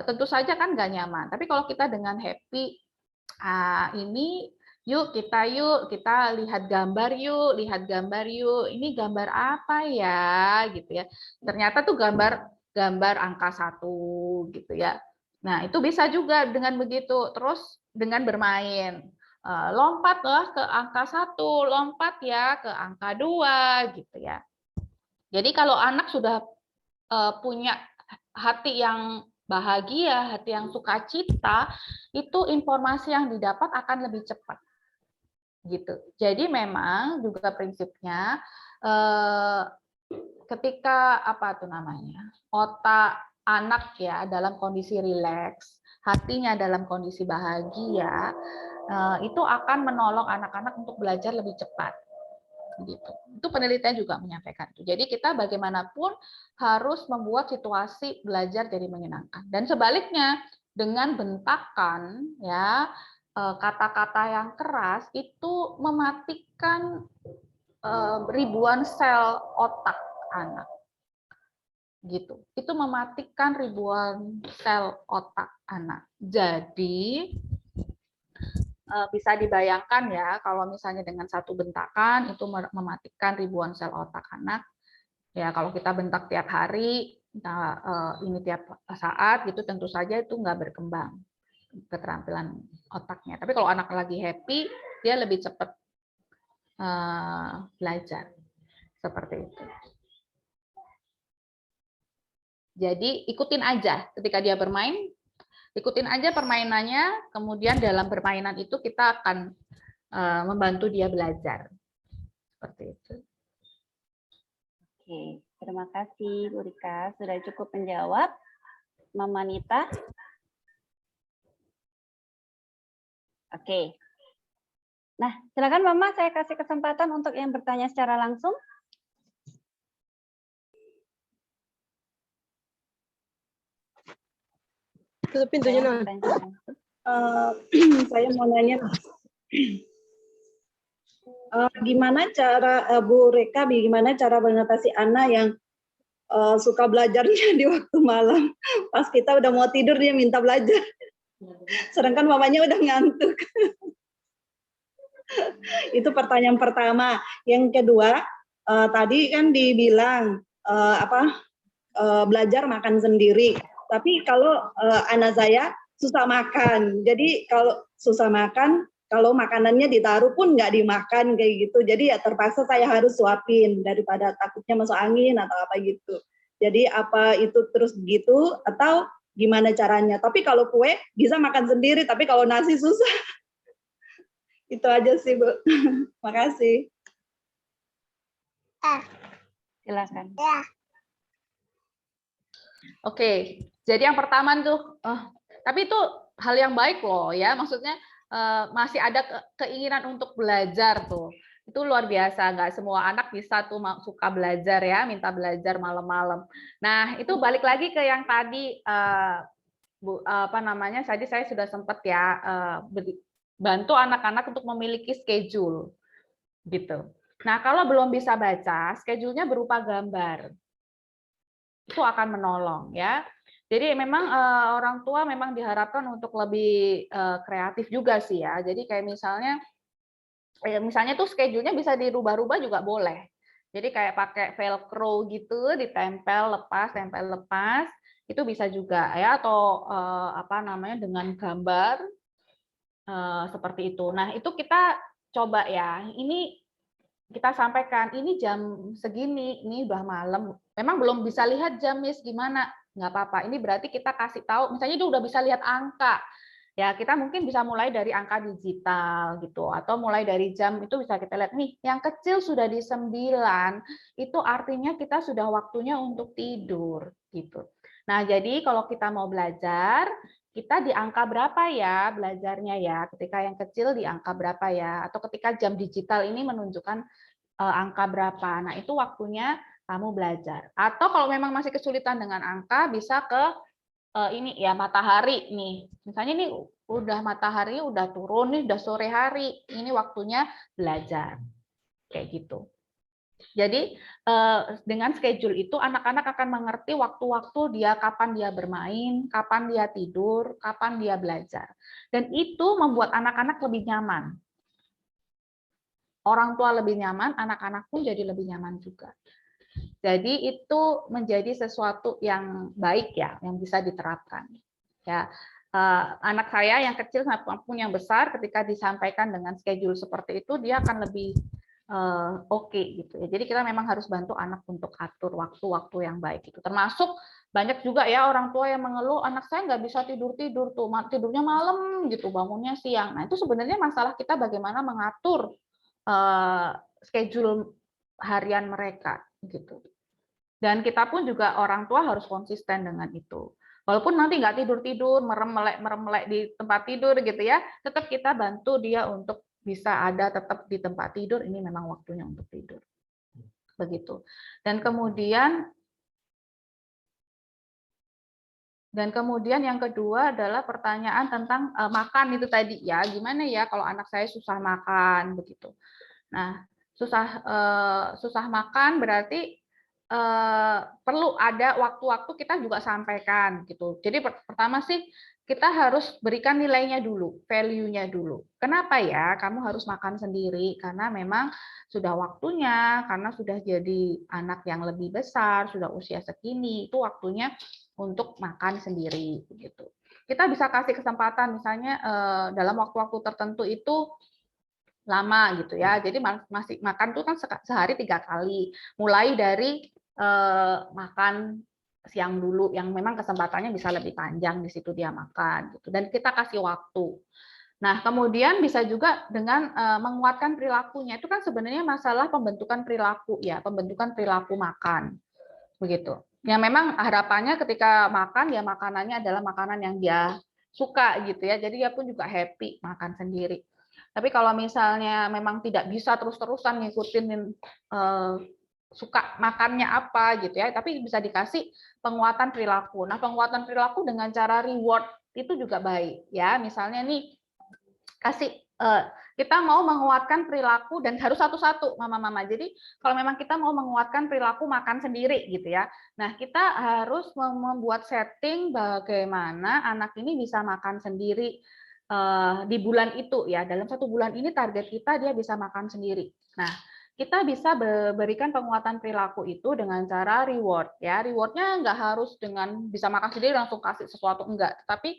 S2: Tentu saja kan nggak nyaman. Tapi kalau kita dengan happy, ini yuk kita lihat gambar yuk, ini gambar apa ya gitu ya. Ternyata tuh gambar angka 1 gitu ya. Nah, itu bisa juga dengan begitu. Terus dengan bermain. Lompatlah ke angka 1, lompat ya ke angka 2 gitu ya. Jadi kalau anak sudah punya hati yang bahagia, hati yang sukacita, itu informasi yang didapat akan lebih cepat. Gitu. Jadi memang juga prinsipnya ketika otak anak ya dalam kondisi rileks, hatinya dalam kondisi bahagia, itu akan menolong anak-anak untuk belajar lebih cepat. Gitu. Itu penelitian juga menyampaikan itu. Jadi kita bagaimanapun harus membuat situasi belajar jadi menyenangkan. Dan sebaliknya dengan bentakan ya kata-kata yang keras itu mematikan ribuan sel otak anak. Gitu. Itu mematikan ribuan sel otak anak. Jadi bisa dibayangkan ya kalau misalnya dengan satu bentakan itu mematikan ribuan sel otak anak. Ya kalau kita bentak tiap hari, ini tiap saat gitu tentu saja itu nggak berkembang keterampilan otaknya. Tapi kalau anak lagi happy, dia lebih cepat belajar seperti itu. Jadi ikutin aja ketika dia bermain, ikutin aja permainannya, kemudian dalam permainan itu kita akan membantu dia belajar. Seperti itu.
S1: Oke, terima kasih Bu Rika sudah cukup menjawab. Mama Nita. Oke. Nah, silakan Mama, saya kasih kesempatan untuk yang bertanya secara langsung.
S5: Tutup pintunya, Nah. Saya mau nanya, gimana cara Bu Reka, gimana cara mengatasi anak yang suka belajarnya di waktu malam, pas kita udah mau tidur dia minta belajar, sedangkan mamanya udah ngantuk. Itu pertanyaan pertama. Yang kedua, tadi kan dibilang belajar makan sendiri. Tapi kalau anak saya susah makan, jadi kalau susah makan, kalau makanannya ditaruh pun nggak dimakan kayak gitu. Jadi ya terpaksa saya harus suapin daripada takutnya masuk angin atau apa gitu. Jadi apa itu terus gitu atau gimana caranya? Tapi kalau kue bisa makan sendiri, tapi kalau nasi susah. Itu aja sih, Bu. Makasih.
S1: Silakan.
S2: Oke, jadi yang pertama tuh, tapi itu hal yang baik loh ya, maksudnya masih ada keinginan untuk belajar tuh, itu luar biasa. Nggak semua anak bisa tuh suka belajar ya, minta belajar malam-malam. Nah itu balik lagi ke yang tadi, tadi saya sudah sempat ya bantu anak-anak untuk memiliki schedule gitu. Nah kalau belum bisa baca, schedule-nya berupa gambar. Itu akan menolong ya. Jadi memang orang tua memang diharapkan untuk lebih kreatif juga sih ya. Jadi kayak misalnya tuh schedule-nya bisa dirubah-rubah juga boleh. Jadi kayak pakai velcro gitu, ditempel lepas, tempel lepas, itu bisa juga ya. Atau dengan gambar seperti itu. Nah, itu kita coba ya. Ini kita sampaikan, ini jam segini, ini udah malam. Memang belum bisa lihat jam, Miss, gimana? Nggak apa-apa. Ini berarti kita kasih tahu, misalnya dia udah bisa lihat angka. Ya, kita mungkin bisa mulai dari angka digital gitu, atau mulai dari jam itu bisa kita lihat nih, yang kecil sudah di 9, itu artinya kita sudah waktunya untuk tidur gitu. Nah, jadi kalau kita mau belajar, kita di angka berapa ya belajarnya ya? Ketika yang kecil di angka berapa ya? Atau ketika jam digital ini menunjukkan angka berapa. Nah, itu waktunya kamu belajar. Atau kalau memang masih kesulitan dengan angka, bisa ke ini ya, matahari nih. Misalnya ini udah matahari udah turun nih, udah sore hari. Ini waktunya belajar. Kayak gitu. Jadi dengan schedule itu anak-anak akan mengerti waktu-waktu dia, kapan dia bermain, kapan dia tidur, kapan dia belajar. Dan itu membuat anak-anak lebih nyaman. Orang tua lebih nyaman, anak-anak pun jadi lebih nyaman juga. Jadi itu menjadi sesuatu yang baik ya, yang bisa diterapkan. Ya, anak saya yang kecil maupun yang besar, ketika disampaikan dengan schedule seperti itu, dia akan lebih oke gitu ya. Jadi kita memang harus bantu anak untuk atur waktu-waktu yang baik itu. Termasuk banyak juga ya orang tua yang mengeluh, anak saya nggak bisa tidur-tidur tuh, tidurnya malam gitu, bangunnya siang. Nah itu sebenarnya masalah kita bagaimana mengatur schedule harian mereka gitu. Dan kita pun juga orang tua harus konsisten dengan itu. Walaupun nanti nggak tidur-tidur, merem-melek di tempat tidur gitu ya, tetap kita bantu dia untuk bisa ada tetap di tempat tidur, ini memang waktunya untuk tidur. Begitu. Dan kemudian yang kedua adalah pertanyaan tentang makan itu tadi ya, gimana ya kalau anak saya susah makan begitu. Nah, susah makan berarti perlu ada waktu-waktu kita juga sampaikan gitu. Jadi pertama sih kita harus berikan nilainya dulu, value-nya dulu. Kenapa ya kamu harus makan sendiri? Karena memang sudah waktunya, karena sudah jadi anak yang lebih besar, sudah usia segini, itu waktunya untuk makan sendiri gitu. Kita bisa kasih kesempatan misalnya dalam waktu-waktu tertentu itu lama gitu ya. Jadi masih makan tuh kan sehari 3 kali. Mulai dari makan siang dulu yang memang kesempatannya bisa lebih panjang di situ dia makan gitu. Dan kita kasih waktu. Nah, kemudian bisa juga dengan menguatkan perilakunya. Itu kan sebenarnya masalah pembentukan perilaku ya, pembentukan perilaku makan. Begitu. Yang memang harapannya ketika makan ya makanannya adalah makanan yang dia suka gitu ya. Jadi dia pun juga happy makan sendiri. Tapi kalau misalnya memang tidak bisa terus-terusan ngikutin suka makannya apa gitu ya, tapi bisa dikasih penguatan perilaku. Nah, penguatan perilaku dengan cara reward itu juga baik ya. Misalnya nih kasih kita mau menguatkan perilaku dan harus satu-satu mama-mama. Jadi kalau memang kita mau menguatkan perilaku makan sendiri gitu ya. Nah, kita harus membuat setting bagaimana anak ini bisa makan sendiri di bulan itu ya. Dalam 1 bulan ini target kita dia bisa makan sendiri. Nah, kita bisa berikan penguatan perilaku itu dengan cara reward ya. Rewardnya nggak harus dengan bisa makan sendiri langsung kasih sesuatu, enggak. Tapi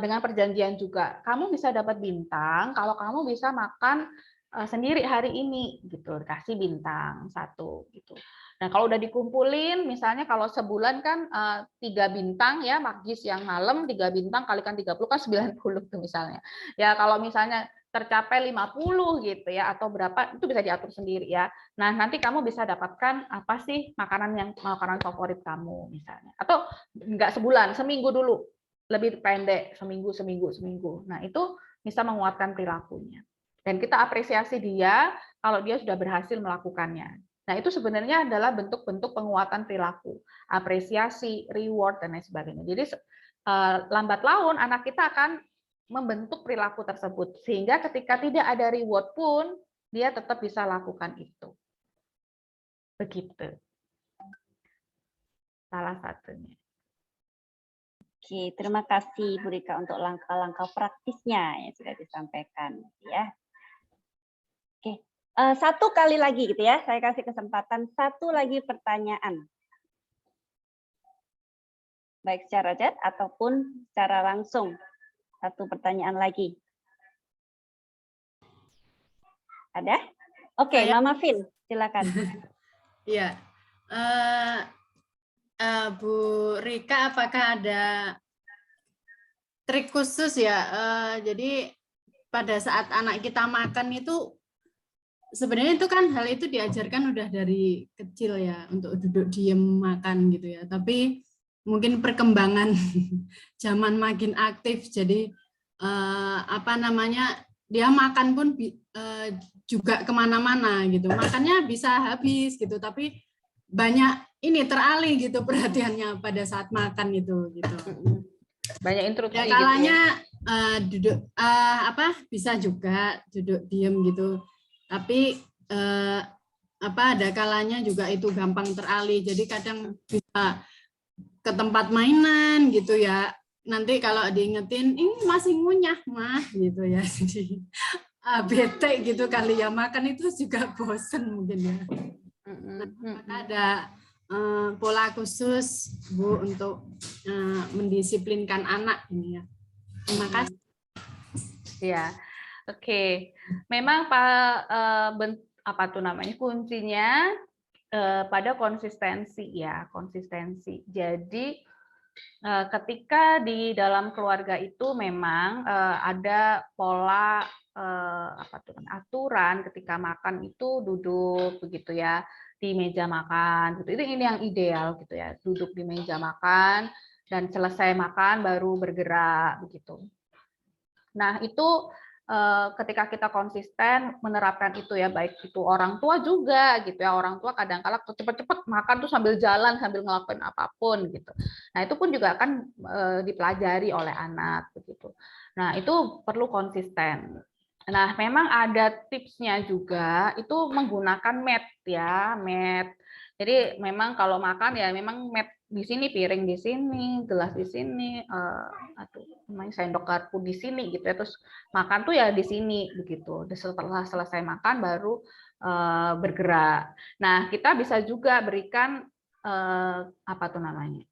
S2: dengan perjanjian juga. Kamu bisa dapat bintang kalau kamu bisa makan sendiri hari ini gitu. Kasih bintang 1 gitu. Nah, kalau udah dikumpulin, misalnya kalau sebulan kan 3 bintang ya, pagi siang malam 3 bintang kalikan 30 kan 90 tuh misalnya. Ya kalau misalnya tercapai 50 gitu ya atau berapa itu bisa diatur sendiri ya. Nah, nanti kamu bisa dapatkan apa sih makanan favorit kamu misalnya. Atau enggak sebulan, seminggu dulu. Lebih pendek, seminggu. Nah, itu bisa menguatkan perilakunya. Dan kita apresiasi dia kalau dia sudah berhasil melakukannya. Nah, itu sebenarnya adalah bentuk-bentuk penguatan perilaku, apresiasi, reward, dan lain sebagainya. Jadi, lambat laun anak kita akan membentuk perilaku tersebut. Sehingga ketika tidak ada reward pun, dia tetap bisa lakukan itu. Begitu. Salah satunya.
S1: Oke, terima kasih Bu Rika untuk langkah-langkah praktisnya yang sudah disampaikan ya. Oke, 1 kali lagi gitu ya, saya kasih kesempatan 1 lagi pertanyaan. Baik secara chat ataupun secara langsung. 1 pertanyaan lagi. Ada? Oke,
S3: Saya-
S1: Mama Vin, silakan.
S3: Iya. Bu Rika, apakah ada trik khusus ya? Jadi pada saat anak kita makan itu sebenarnya itu kan hal itu diajarkan udah dari kecil ya untuk duduk diem makan gitu ya. Tapi mungkin perkembangan zaman makin aktif, jadi apa namanya dia makan pun juga kemana-mana gitu. Makannya bisa habis gitu, tapi banyak ini teralih gitu perhatiannya pada saat makan itu gitu.
S2: Banyak interupsi
S3: Ya
S2: gitu
S3: kalanya
S2: ya.
S3: duduk apa bisa juga duduk diem gitu. Tapi apa ada kalanya juga itu gampang teralih. Jadi kadang bisa ke tempat mainan gitu ya. Nanti kalau diingetin ini masih ngunyah mah gitu ya. Jadi bete gitu kali ya, makan itu juga bosen mungkin ya. Apakah ada pola khusus Bu untuk mendisiplinkan anak ini ya? Terima kasih.
S2: Ya, oke. Memang Pak apa tuh namanya kuncinya pada konsistensi ya, konsistensi. Jadi ketika di dalam keluarga itu memang ada pola apa tuh aturan ketika makan itu duduk begitu ya di meja makan gitu. Itu ini yang ideal gitu ya, duduk di meja makan dan selesai makan baru bergerak begitu. Nah, itu ketika kita konsisten menerapkan itu ya, baik itu orang tua juga gitu ya, orang tua kadang-kala cepet-cepet makan tuh sambil jalan, sambil ngelakuin apapun gitu. Nah, itu pun juga akan dipelajari oleh anak begitu. Nah, itu perlu konsisten. Nah, memang ada tipsnya juga, itu menggunakan mat ya, mat. Jadi memang kalau makan ya memang mat di sini, piring di sini, gelas di sini, namanya sendok garpu di sini gitu ya, terus makan tuh ya di sini begitu. Setelah selesai makan baru bergerak. Nah, kita bisa juga berikan apa tuh namanya?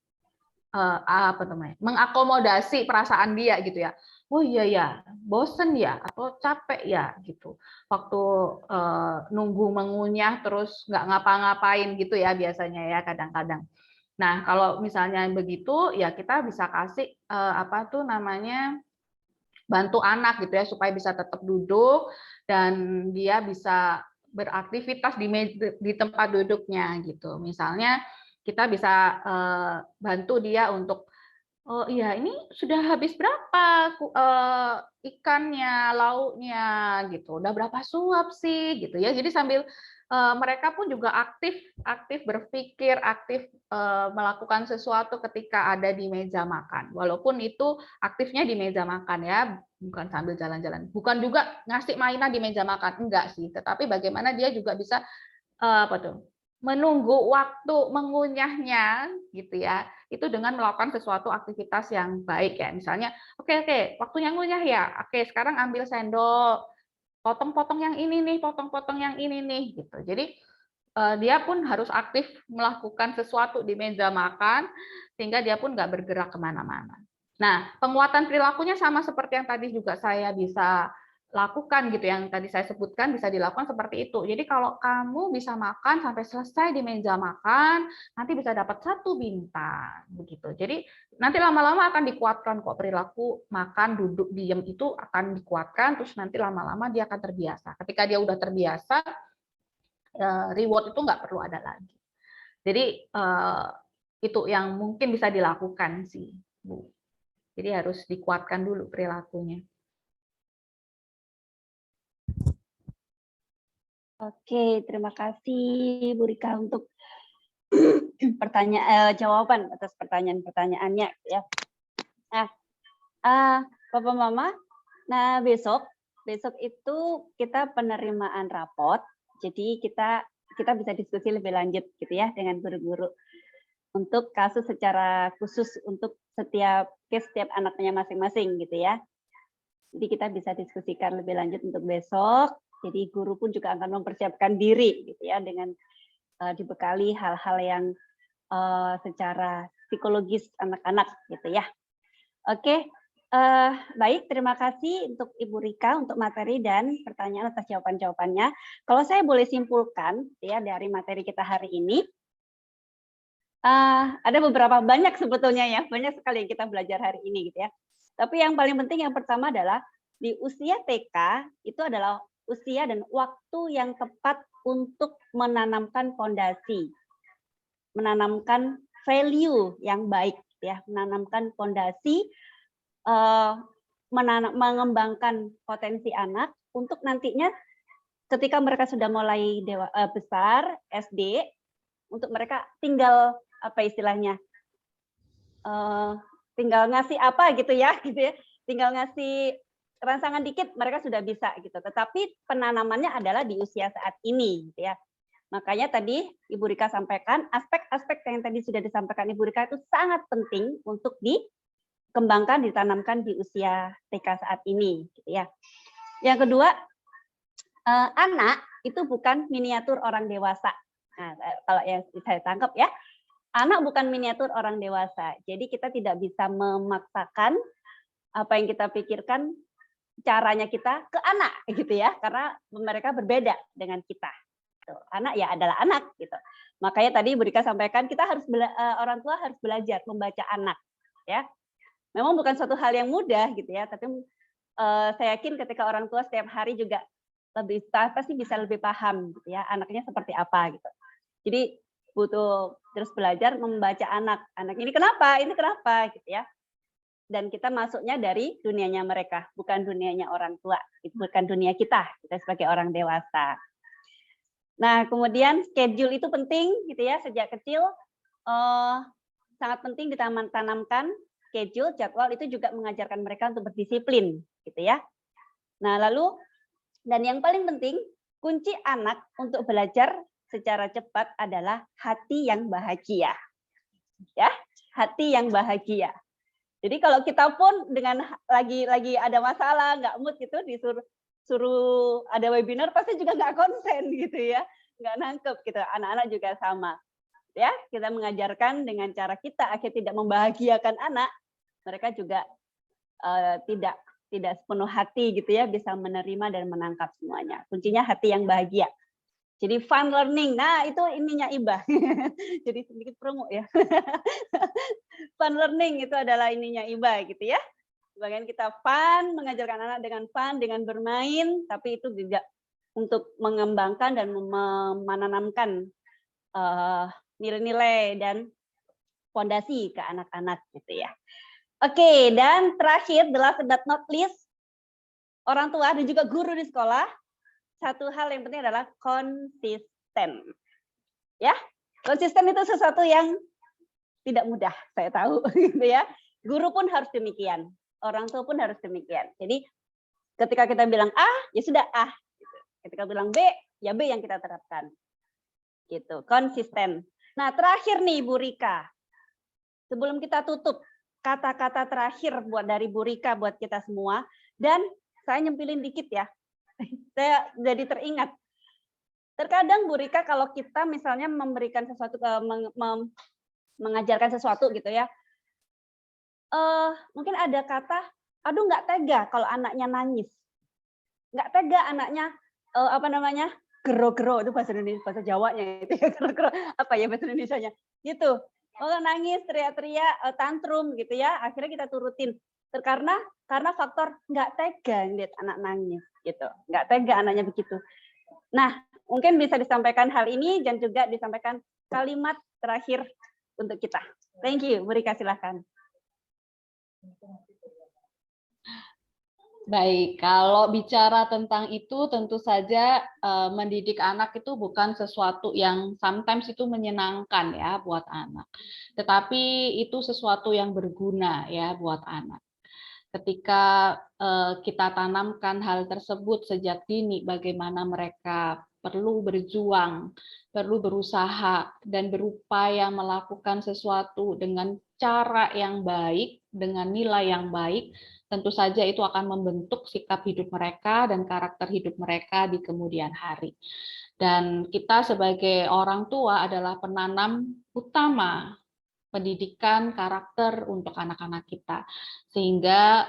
S2: Mengakomodasi perasaan dia gitu ya. Oh iya ya, bosen ya atau capek ya gitu. Waktu nunggu mengunyah terus nggak ngapa-ngapain gitu ya biasanya ya kadang-kadang. Nah, kalau misalnya begitu ya kita bisa kasih apa tuh namanya bantu anak gitu ya supaya bisa tetap duduk dan dia bisa beraktivitas di tempat duduknya gitu. Misalnya kita bisa bantu dia untuk oh iya, ini sudah habis berapa ikannya, lauknya gitu. Udah berapa suap sih gitu ya. Jadi sambil mereka pun juga aktif berpikir, aktif melakukan sesuatu ketika ada di meja makan. Walaupun itu aktifnya di meja makan ya, bukan sambil jalan-jalan. Bukan juga ngasih mainan di meja makan, enggak sih. Tetapi bagaimana dia juga bisa apa tuh? Menunggu waktu mengunyahnya gitu ya, itu dengan melakukan sesuatu aktivitas yang baik ya. Misalnya, oke, waktunya ngunyah ya. Oke, sekarang ambil sendok, potong-potong yang ini nih, potong-potong yang ini nih gitu. Jadi dia pun harus aktif melakukan sesuatu di meja makan sehingga dia pun nggak bergerak kemana-mana. Nah, penguatan perilakunya sama seperti yang tadi juga saya bisa lakukan gitu, yang tadi saya sebutkan bisa dilakukan seperti itu. Jadi kalau kamu bisa makan sampai selesai di meja makan, nanti bisa dapat 1 bintang begitu. Jadi nanti lama-lama akan dikuatkan kok perilaku makan, duduk, diam itu akan dikuatkan, terus nanti lama-lama dia akan terbiasa. Ketika dia udah terbiasa, reward itu nggak perlu ada lagi. Jadi itu yang mungkin bisa dilakukan sih, Bu. Jadi harus dikuatkan dulu perilakunya.
S1: Oke, terima kasih Bu Rika untuk jawaban atas pertanyaan-pertanyaannya ya. Nah, Bapak Mama, nah besok itu kita penerimaan rapot. Jadi kita bisa diskusi lebih lanjut gitu ya dengan guru-guru untuk kasus secara khusus untuk setiap anaknya masing-masing gitu ya. Jadi kita bisa diskusikan lebih lanjut untuk besok. Jadi guru pun juga akan mempersiapkan diri gitu ya dengan dibekali hal-hal yang secara psikologis anak-anak gitu ya. Oke, Baik, terima kasih untuk Ibu Rika untuk materi dan pertanyaan atas jawaban-jawabannya. Kalau saya boleh simpulkan ya dari materi kita hari ini, ada beberapa banyak sebetulnya ya, banyak sekali yang kita belajar hari ini gitu ya. Tapi yang paling penting yang pertama adalah di usia TK itu adalah usia dan waktu yang tepat untuk menanamkan fondasi, menanamkan value yang baik ya, menanamkan fondasi, mengembangkan potensi anak untuk nantinya ketika mereka sudah mulai besar SD, untuk mereka tinggal apa istilahnya, tinggal ngasih apa gitu ya, tinggal ngasih rangsangan dikit mereka sudah bisa gitu. Tetapi penanamannya adalah di usia saat ini, gitu ya. Makanya tadi Ibu Rika sampaikan aspek-aspek yang tadi sudah disampaikan Ibu Rika itu sangat penting untuk dikembangkan, ditanamkan di usia TK saat ini, gitu ya. Yang kedua, anak itu bukan miniatur orang dewasa. Nah, kalau yang saya tangkap ya, anak bukan miniatur orang dewasa. Jadi kita tidak bisa memaksakan apa yang kita pikirkan caranya kita ke anak gitu ya, karena mereka berbeda dengan kita. Anak ya adalah anak gitu. Makanya tadi Bu Rika sampaikan kita harus orang tua harus belajar membaca anak ya. Memang bukan suatu hal yang mudah gitu ya, tapi saya yakin ketika orang tua setiap hari juga pasti bisa lebih paham gitu ya, anaknya seperti apa gitu. Jadi butuh terus belajar membaca anak. Anak ini kenapa gitu ya. Dan kita masuknya dari dunianya mereka, bukan dunianya orang tua, bukan dunia kita sebagai orang dewasa. Nah, kemudian schedule itu penting gitu ya, sejak kecil sangat penting ditanamkan schedule, jadwal itu juga mengajarkan mereka untuk berdisiplin gitu ya. Nah, lalu dan yang paling penting kunci anak untuk belajar secara cepat adalah hati yang bahagia. Ya, hati yang bahagia. Jadi kalau kita pun dengan lagi ada masalah, nggak mood gitu, suruh ada webinar pasti juga nggak konsen gitu ya, nggak nangkep gitu. Anak-anak juga sama, ya. Kita mengajarkan dengan cara kita akhirnya tidak membahagiakan anak, mereka juga tidak sepenuh hati gitu ya, bisa menerima dan menangkap semuanya. Kuncinya hati yang bahagia. Jadi fun learning, nah itu ininya Ibah. Jadi sedikit promo ya. Fun learning itu adalah ininya Ibah gitu ya. Bagian kita fun, mengajarkan anak dengan fun, dengan bermain, tapi itu juga untuk mengembangkan dan menanamkan nilai-nilai dan fondasi ke anak-anak gitu ya. Oke, dan terakhir, the last but not least, orang tua dan juga guru di sekolah, satu hal yang penting adalah konsisten. Ya, konsisten itu sesuatu yang tidak mudah, saya tahu gitu ya. Guru pun harus demikian, orang tua pun harus demikian. Jadi ketika kita bilang A, ya sudah A. Ketika bilang B, ya B yang kita terapkan. Gitu, konsisten. Nah, terakhir nih Bu Rika. Sebelum kita tutup, kata-kata terakhir dari Bu Rika buat kita semua, dan saya nyempilin dikit ya. Saya jadi teringat. Terkadang Bu Rika kalau kita misalnya memberikan sesuatu, mengajarkan sesuatu gitu ya, mungkin ada kata, aduh nggak tega kalau anaknya nangis, nggak tega anaknya gero-gero, itu bahasa Indonesia, bahasa Jawanya itu ya, gero-gero, apa ya bahasa Indonesianya, gitu. Oh nangis, teriak-teriak, tantrum gitu ya, akhirnya kita turutin. Karena faktor nggak tega lihat anak nangis gitu, nggak tega anaknya begitu. Nah, mungkin bisa disampaikan hal ini dan juga disampaikan kalimat terakhir untuk kita. Thank you, Bu Rika, silahkan.
S2: Baik, kalau bicara tentang itu tentu saja mendidik anak itu bukan sesuatu yang sometimes itu menyenangkan ya buat anak. Tetapi itu sesuatu yang berguna ya buat anak. Ketika kita tanamkan hal tersebut sejak dini, bagaimana mereka perlu berjuang, perlu berusaha, dan berupaya melakukan sesuatu dengan cara yang baik, dengan nilai yang baik, tentu saja itu akan membentuk sikap hidup mereka dan karakter hidup mereka di kemudian hari. Dan kita sebagai orang tua adalah penanam utama pendidikan karakter untuk anak-anak kita. Sehingga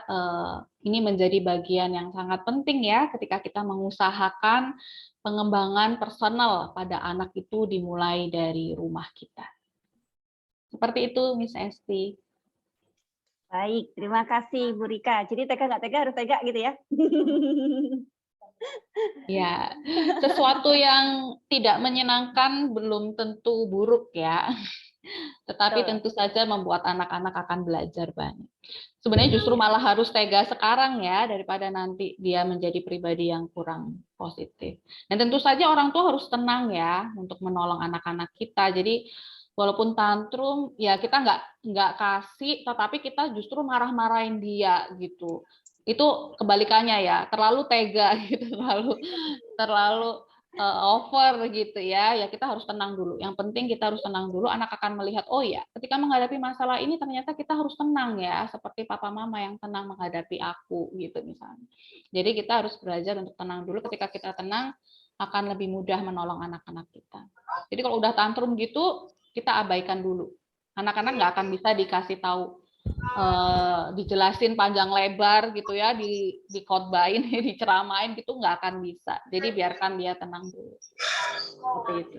S2: ini menjadi bagian yang sangat penting ya ketika kita mengusahakan pengembangan personal pada anak itu dimulai dari rumah kita. Seperti itu, Miss Esti.
S1: Baik, terima kasih Bu Rika. Jadi tega nggak tega harus tega gitu ya.
S2: Ya, sesuatu yang tidak menyenangkan belum tentu buruk ya. Tetapi
S1: Betul.
S2: tentu saja membuat anak-anak akan belajar banyak. Sebenarnya justru malah harus tega sekarang ya, daripada nanti dia menjadi pribadi yang kurang positif. Dan tentu saja orang tua harus tenang ya untuk menolong anak-anak kita. Jadi walaupun tantrum, ya kita nggak kasih, tetapi kita justru marah-marahin dia gitu. Itu kebalikannya ya, terlalu tega gitu, terlalu over gitu ya. Ya kita harus tenang dulu. Yang penting kita harus tenang dulu. Anak akan melihat, oh ya, ketika menghadapi masalah ini ternyata kita harus tenang ya, seperti papa mama yang tenang menghadapi aku gitu misalnya. Jadi kita harus belajar untuk tenang dulu. Ketika kita tenang, akan lebih mudah menolong anak-anak kita. Jadi kalau udah tantrum gitu, kita abaikan dulu. Anak-anak nggak akan bisa dikasih tahu, dijelasin panjang lebar gitu ya, dikhotbahin, diceramain gitu nggak akan bisa. Jadi biarkan dia tenang dulu. Seperti itu.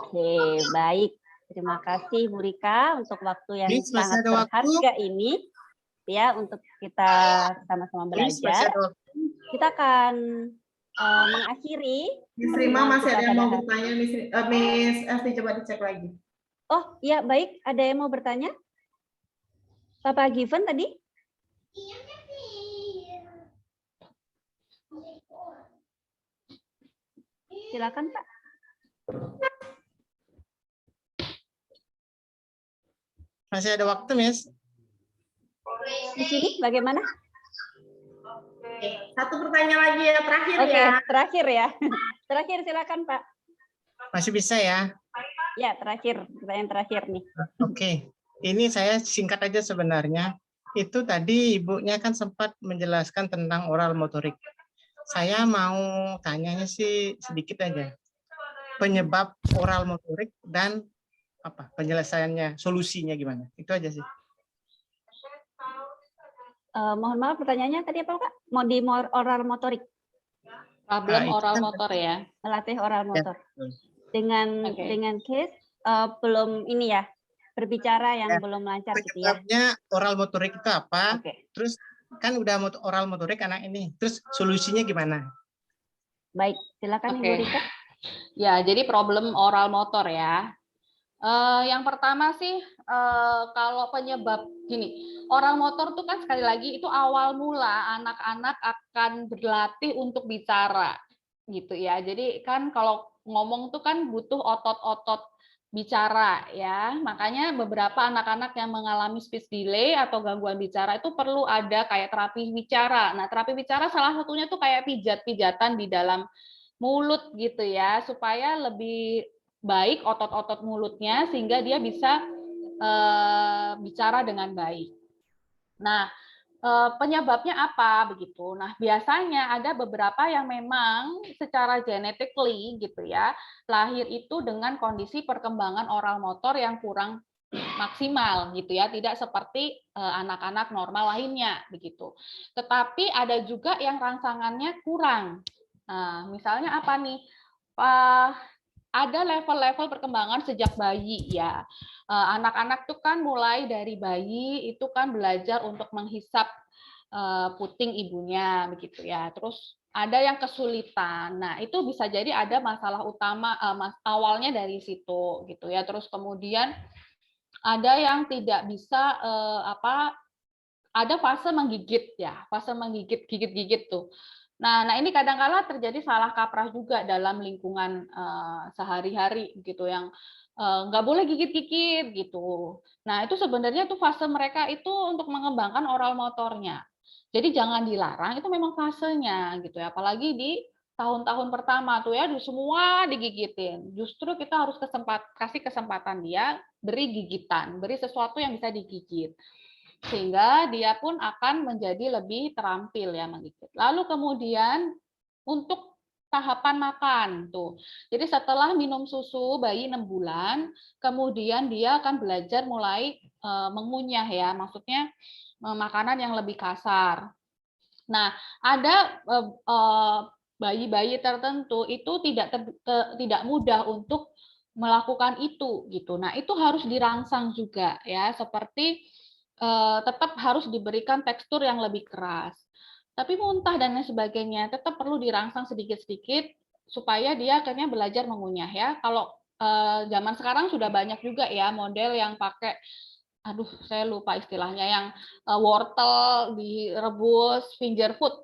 S1: Oke, baik. Terima kasih Bu Rika untuk waktu yang
S6: Miss, masih
S1: sangat
S6: ada waktu?
S1: berharga ini ya untuk kita sama-sama
S6: Miss, masih
S1: belajar.
S6: ada waktu.
S1: Kita akan mengakhiri.
S6: Miss Rima
S1: pertemuan
S6: masih
S1: kita
S6: ada yang
S1: pada
S6: mau
S1: hari-
S6: bertanya, Miss Esti, coba dicek lagi.
S1: Oh, iya baik. Ada yang mau bertanya? Papa Given tadi? Silakan Pak.
S6: Masih ada waktu, Miss.
S1: Di sini bagaimana?
S6: Satu pertanyaan lagi ya, terakhir
S1: Oke,
S6: ya.
S1: terakhir ya. Terakhir silakan Pak.
S6: Masih bisa ya?
S1: Ya, terakhir. Pertanyaan terakhir nih.
S6: Oke. Ini saya singkat aja sebenarnya. Itu tadi ibunya kan sempat menjelaskan tentang oral motorik. Saya mau tanyanya sih sedikit aja. Penyebab oral motorik dan apa penyelesaiannya, solusinya gimana? Itu aja sih.
S1: Mohon maaf pertanyaannya tadi apa Pak? Mau di oral motorik,
S2: Problem
S6: Itu
S2: oral
S6: kan-
S2: motor ya.
S1: melatih oral motor.
S6: betul.
S1: Dengan
S2: Oke.
S1: dengan case belum ini ya, berbicara yang
S6: Ya,
S1: belum lancar gitu ya.
S6: Penyebabnya oral motorik itu apa?
S1: Oke.
S6: Terus kan udah oral motorik anak ini. Terus solusinya gimana?
S1: Baik, silakan Ibu
S2: Oke.
S1: Rika.
S2: Ya, jadi problem oral motor ya. Yang pertama sih, kalau penyebab gini, oral motor tuh kan sekali lagi itu awal mula anak-anak akan berlatih untuk bicara gitu ya. Jadi kan kalau ngomong tuh kan butuh otot-otot bicara ya. Makanya beberapa anak-anak yang mengalami speech delay atau gangguan bicara itu perlu ada kayak terapi bicara. Nah, terapi bicara salah satunya tuh kayak pijat-pijatan di dalam mulut gitu ya, supaya lebih baik otot-otot mulutnya sehingga dia bisa bicara dengan baik. Nah, penyebabnya apa begitu? Nah, biasanya ada beberapa yang memang secara genetically gitu ya, lahir itu dengan kondisi perkembangan oral motor yang kurang maksimal gitu ya, tidak seperti anak-anak normal lainnya begitu. Tetapi ada juga yang rangsangannya kurang. Nah, misalnya apa nih? Ada level-level perkembangan sejak bayi ya. Anak-anak tuh kan mulai dari bayi itu kan belajar untuk menghisap puting ibunya begitu ya. Terus ada yang kesulitan. Nah, itu bisa jadi ada masalah utama awalnya dari situ gitu ya. Terus kemudian ada yang tidak bisa ada fase menggigit ya, fase menggigit gigit-gigit tuh. Nah, ini kadang-kala terjadi salah kaprah juga dalam lingkungan sehari-hari gitu yang nggak boleh gigit-gigit gitu. Nah, itu sebenarnya tuh fase mereka itu untuk mengembangkan oral motornya. Jadi jangan dilarang, itu memang fasenya gitu ya. Apalagi di tahun-tahun pertama tuh ya semua digigitin. Justru kita harus kasih kesempatan dia beri gigitan, beri sesuatu yang bisa digigit. Sehingga dia pun akan menjadi lebih terampil ya menggigit. Lalu kemudian untuk tahapan makan tuh. Jadi setelah minum susu bayi 6 bulan, kemudian dia akan belajar mulai mengunyah ya, maksudnya makanan yang lebih kasar. Nah, ada bayi-bayi tertentu itu tidak mudah untuk melakukan itu gitu. Nah, itu harus dirangsang juga ya, seperti tetap harus diberikan tekstur yang lebih keras. Tapi muntah dan lain sebagainya tetap perlu dirangsang sedikit-sedikit supaya dia akhirnya belajar mengunyah ya. Kalau zaman sekarang sudah banyak juga ya model yang pakai, aduh saya lupa istilahnya, yang wortel direbus finger food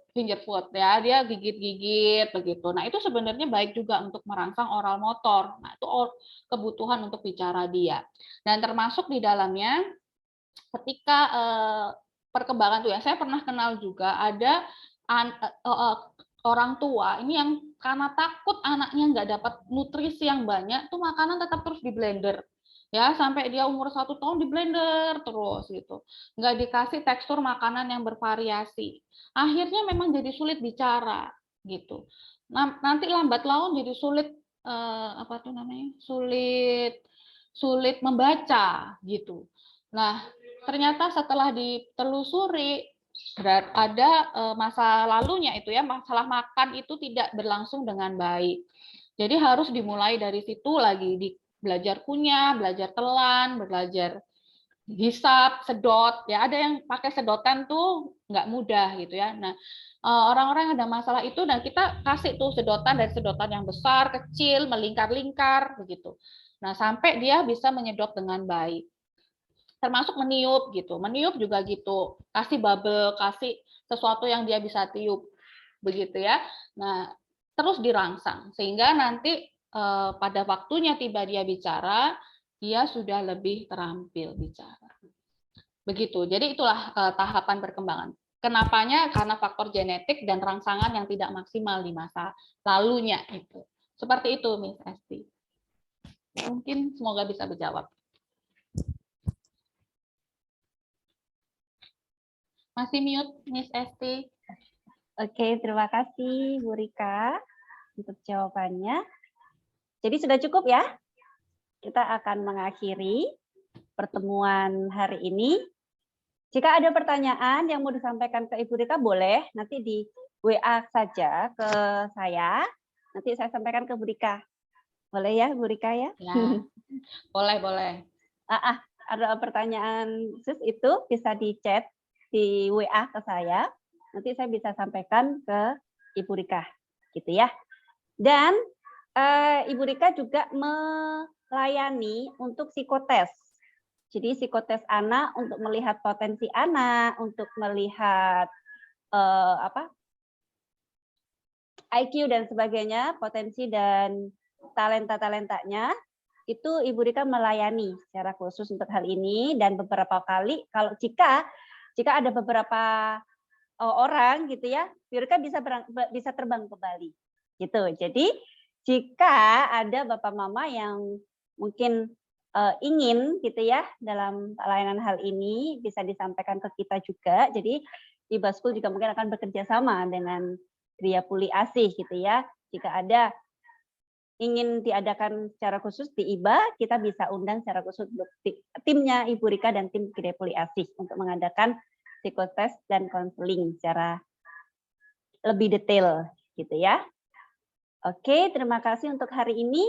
S2: ya, dia gigit-gigit begitu. Nah, itu sebenarnya baik juga untuk merangsang oral motor. Nah, itu kebutuhan untuk bicara dia. Dan termasuk di dalamnya ketika perkembangan tuh ya, saya pernah kenal juga ada orang tua ini yang karena takut anaknya nggak dapat nutrisi yang banyak, tuh makanan tetap terus di blender ya sampai dia umur 1 tahun di blender terus gitu, nggak dikasih tekstur makanan yang bervariasi. Akhirnya memang jadi sulit bicara gitu. Nanti lambat laun jadi sulit sulit membaca gitu. Nah, ternyata setelah ditelusuri ada masa lalunya itu ya, masalah makan itu tidak berlangsung dengan baik. Jadi harus dimulai dari situ lagi, belajar kunyah, belajar telan, belajar hisap, sedot. Ya ada yang pakai sedotan tuh nggak mudah gitu ya. Nah, orang-orang yang ada masalah itu, dan kita kasih tuh sedotan, dari sedotan yang besar, kecil, melingkar-lingkar begitu. Nah, sampai dia bisa menyedot dengan baik. Termasuk meniup gitu, meniup juga gitu, kasih bubble, kasih sesuatu yang dia bisa tiup begitu ya. Nah, terus dirangsang sehingga nanti pada waktunya tiba dia bicara, dia sudah lebih terampil bicara begitu. Jadi itulah tahapan perkembangan. Kenapanya? Karena faktor genetik dan rangsangan yang tidak maksimal di masa lalunya itu. Seperti itu, Miss Esti. Mungkin semoga bisa menjawab. Masih mute, Miss Esti.
S1: Oke, terima kasih Bu Rika untuk jawabannya. Jadi sudah cukup ya? Kita akan mengakhiri pertemuan hari ini. Jika ada pertanyaan yang mau disampaikan ke Ibu Rika, boleh nanti di WA saja ke saya. Nanti saya sampaikan ke Bu Rika. Boleh ya, Bu Rika ya?
S2: Ya, boleh.
S1: Ada pertanyaan khusus itu bisa di chat di WA ke saya, nanti saya bisa sampaikan ke Ibu Rika, gitu ya. Dan Ibu Rika juga melayani untuk psikotes. Jadi psikotes anak untuk melihat potensi anak, untuk melihat IQ dan sebagainya, potensi dan talenta-talentanya. Itu Ibu Rika melayani secara khusus untuk hal ini, dan beberapa kali kalau jika ada beberapa orang gitu ya, Ibu Rika bisa terbang ke Bali gitu. Jadi jika ada bapak mama yang mungkin ingin gitu ya dalam layanan hal ini, bisa disampaikan ke kita juga. Jadi IBA School juga mungkin akan bekerja sama dengan Gria Puli Asih gitu ya. Jika ada ingin diadakan secara khusus di IBA, kita bisa undang secara khusus untuk timnya Ibu Rika dan tim Gria Puli Asih untuk mengadakan psikotes dan konseling secara lebih detail gitu ya. Oke, terima kasih untuk hari ini.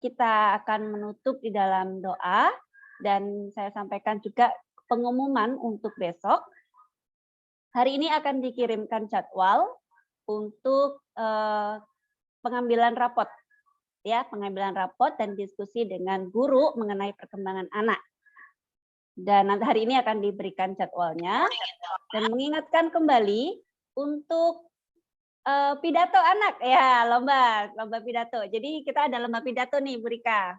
S1: Kita akan menutup di dalam doa, dan saya sampaikan juga pengumuman untuk besok. Hari ini akan dikirimkan jadwal untuk pengambilan rapot, ya, pengambilan rapot dan diskusi dengan guru mengenai perkembangan anak. Dan nanti hari ini akan diberikan jadwalnya, dan mengingatkan kembali untuk pidato anak, ya, lomba pidato. Jadi kita ada lomba pidato nih, Bu Rika,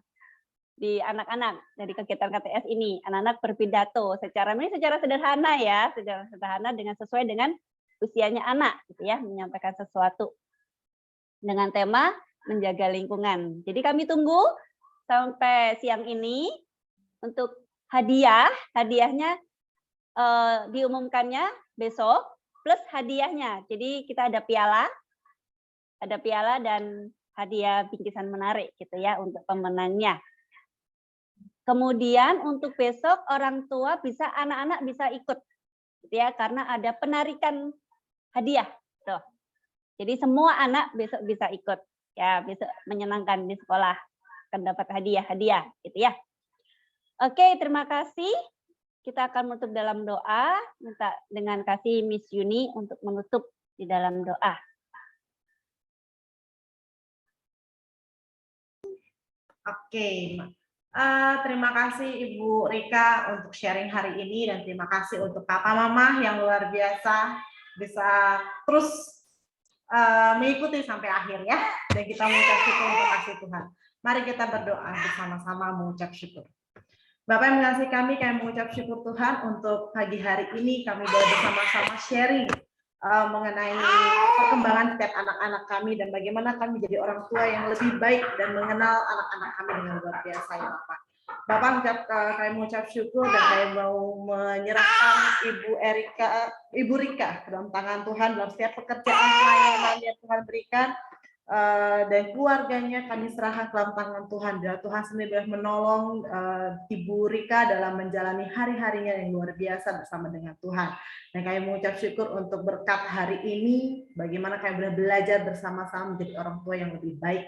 S1: di anak-anak dari kegiatan KTS ini. Anak-anak berpidato secara sederhana ya, secara sederhana dengan sesuai dengan usianya anak, gitu ya, menyampaikan sesuatu dengan tema menjaga lingkungan. Jadi kami tunggu sampai siang ini untuk hadiahnya diumumkannya besok plus hadiahnya. Jadi kita ada piala Ada piala dan hadiah bingkisan menarik gitu ya untuk pemenangnya. Kemudian untuk besok orang tua bisa, anak-anak bisa ikut gitu ya, karena ada penarikan hadiah. Tuh. Jadi semua anak besok bisa ikut ya, besok menyenangkan di sekolah akan dapat hadiah-hadiah gitu ya. Oke, terima kasih. Kita akan menutup dalam doa, minta dengan kasih Miss Yuni untuk menutup di dalam doa.
S7: Oke, terima kasih Ibu Rika untuk sharing hari ini dan terima kasih untuk Papa Mama yang luar biasa bisa terus mengikuti sampai akhir ya. Dan kita mengucap syukur untuk kasih Tuhan. Mari kita berdoa bersama-sama mengucap syukur. Bapak yang mengasihi kami mengucap syukur Tuhan untuk pagi hari ini kami boleh bersama-sama sharing mengenai perkembangan setiap anak-anak kami dan bagaimana kami jadi orang tua yang lebih baik dan mengenal anak-anak kami dengan luar biasa ya Bapak. Bapak kami mengucap syukur dan kami mau menyerahkan Ibu Rika ke dalam tangan Tuhan dalam setiap pekerjaan pelayanan yang Tuhan berikan. Dan keluarganya kami serahkan ke dalam tangan Tuhan. Dan Tuhan sendiri boleh menolong Ibu Rika dalam menjalani hari-harinya yang luar biasa bersama dengan Tuhan. Dan kami mengucap syukur untuk berkat hari ini, bagaimana kami boleh belajar bersama-sama menjadi orang tua yang lebih baik.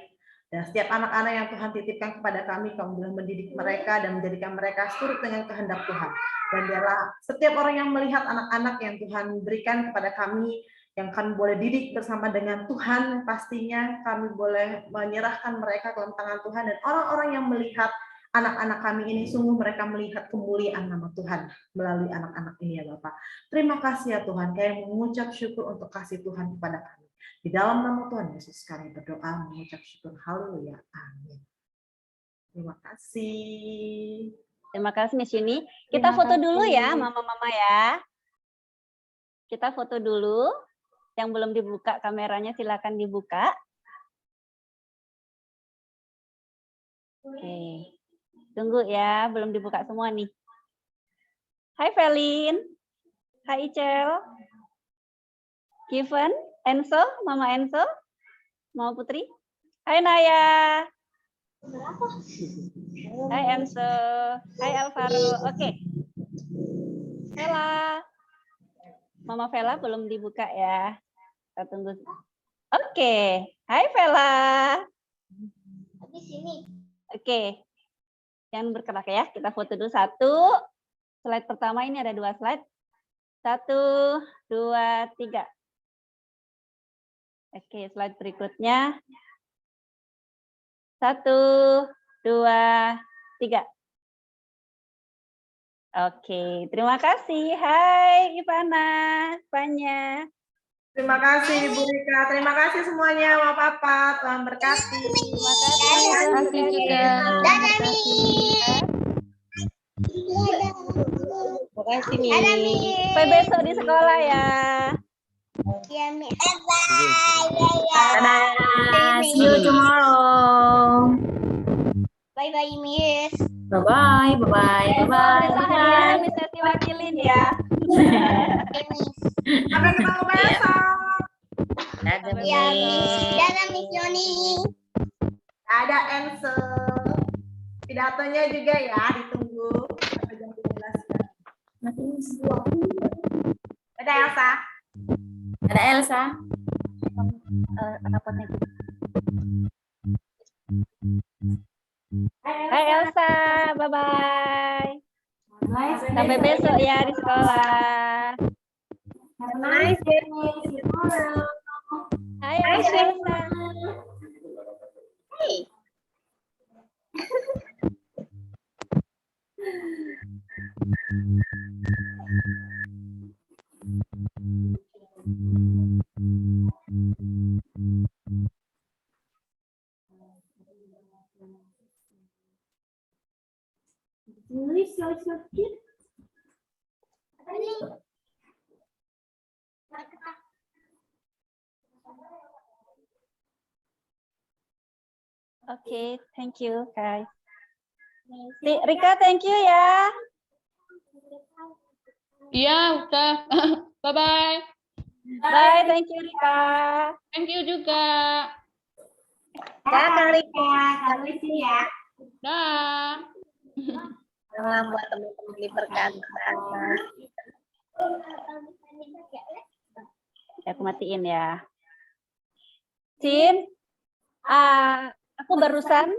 S7: Dan setiap anak-anak yang Tuhan titipkan kepada kami boleh mendidik mereka dan menjadikan mereka surut dengan kehendak Tuhan. Dan biarlah setiap orang yang melihat anak-anak yang Tuhan berikan kepada kami, yang kami boleh didik bersama dengan Tuhan, pastinya kami boleh menyerahkan mereka ke dalam tangan Tuhan, dan orang-orang yang melihat anak-anak kami ini, sungguh mereka melihat kemuliaan nama Tuhan melalui anak-anak ini ya Bapak. Terima kasih ya Tuhan, kami mengucap syukur untuk kasih Tuhan kepada kami. Di dalam nama Tuhan Yesus kami berdoa mengucap syukur, haleluya, amin. Terima kasih.
S1: Terima kasih Miss Yuni. Kita foto dulu ya mama-mama ya. Kita foto dulu. Yang belum dibuka kameranya silakan dibuka. Oke. Tunggu ya, belum dibuka semua nih. Hai Velin. Hai Icel. Given, Enso, Mama Enso, Mama Putri. Hai Naya. Hai Enso. Hai Alvaro. Oke. Vela. Mama Vela belum dibuka ya. Kita tunggu. Oke. Hai Vela.
S8: Di sini.
S1: Oke. Jangan bergerak ya. Kita foto dulu satu. Slide pertama ini ada 2 slide. 1, 2, 3. Oke, slide berikutnya. 1, 2, 3. Oke, terima kasih. Hai Ivana, Fanya.
S7: Terima kasih Ibu Rika, terima kasih semuanya Mama Papa, Tuhan berkati.
S1: Terima kasih.
S2: Terima kasih juga.
S1: Terima kasih nih. Sampai besok di sekolah ya.
S8: Ya, Miss.
S3: Bye. See you tomorrow.
S8: Bye-bye, Miss.
S3: Bye-bye.
S1: Besok hadiahnya bisa diwakilin ya.
S8: Bye, Miss.
S7: Sampai ketemu besok.
S8: Ya, Miss. Dadah, Miss Yoni.
S7: Ada Enso. Pidatonya juga ya, ditunggu. Sampai jam 12. Ada Elsa.
S3: Ada Elsa.
S1: Rapotnya gitu. Hai Elsa, bye-bye. Sampai besok ya di sekolah.
S3: Have a nice day. See you tomorrow.
S1: Hai Elsa. Oke, thank you guys. Rika, thank you ya.
S2: Iya, udah. Bye-bye.
S1: Bye, thank you Rika.
S2: Thank you juga.
S8: Dah, Kak Rika. Sampai sini ya.
S2: Dah.
S8: Salam buat teman-teman di perkantoran.
S1: Aku matiin ya. Aku barusan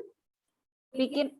S1: bikin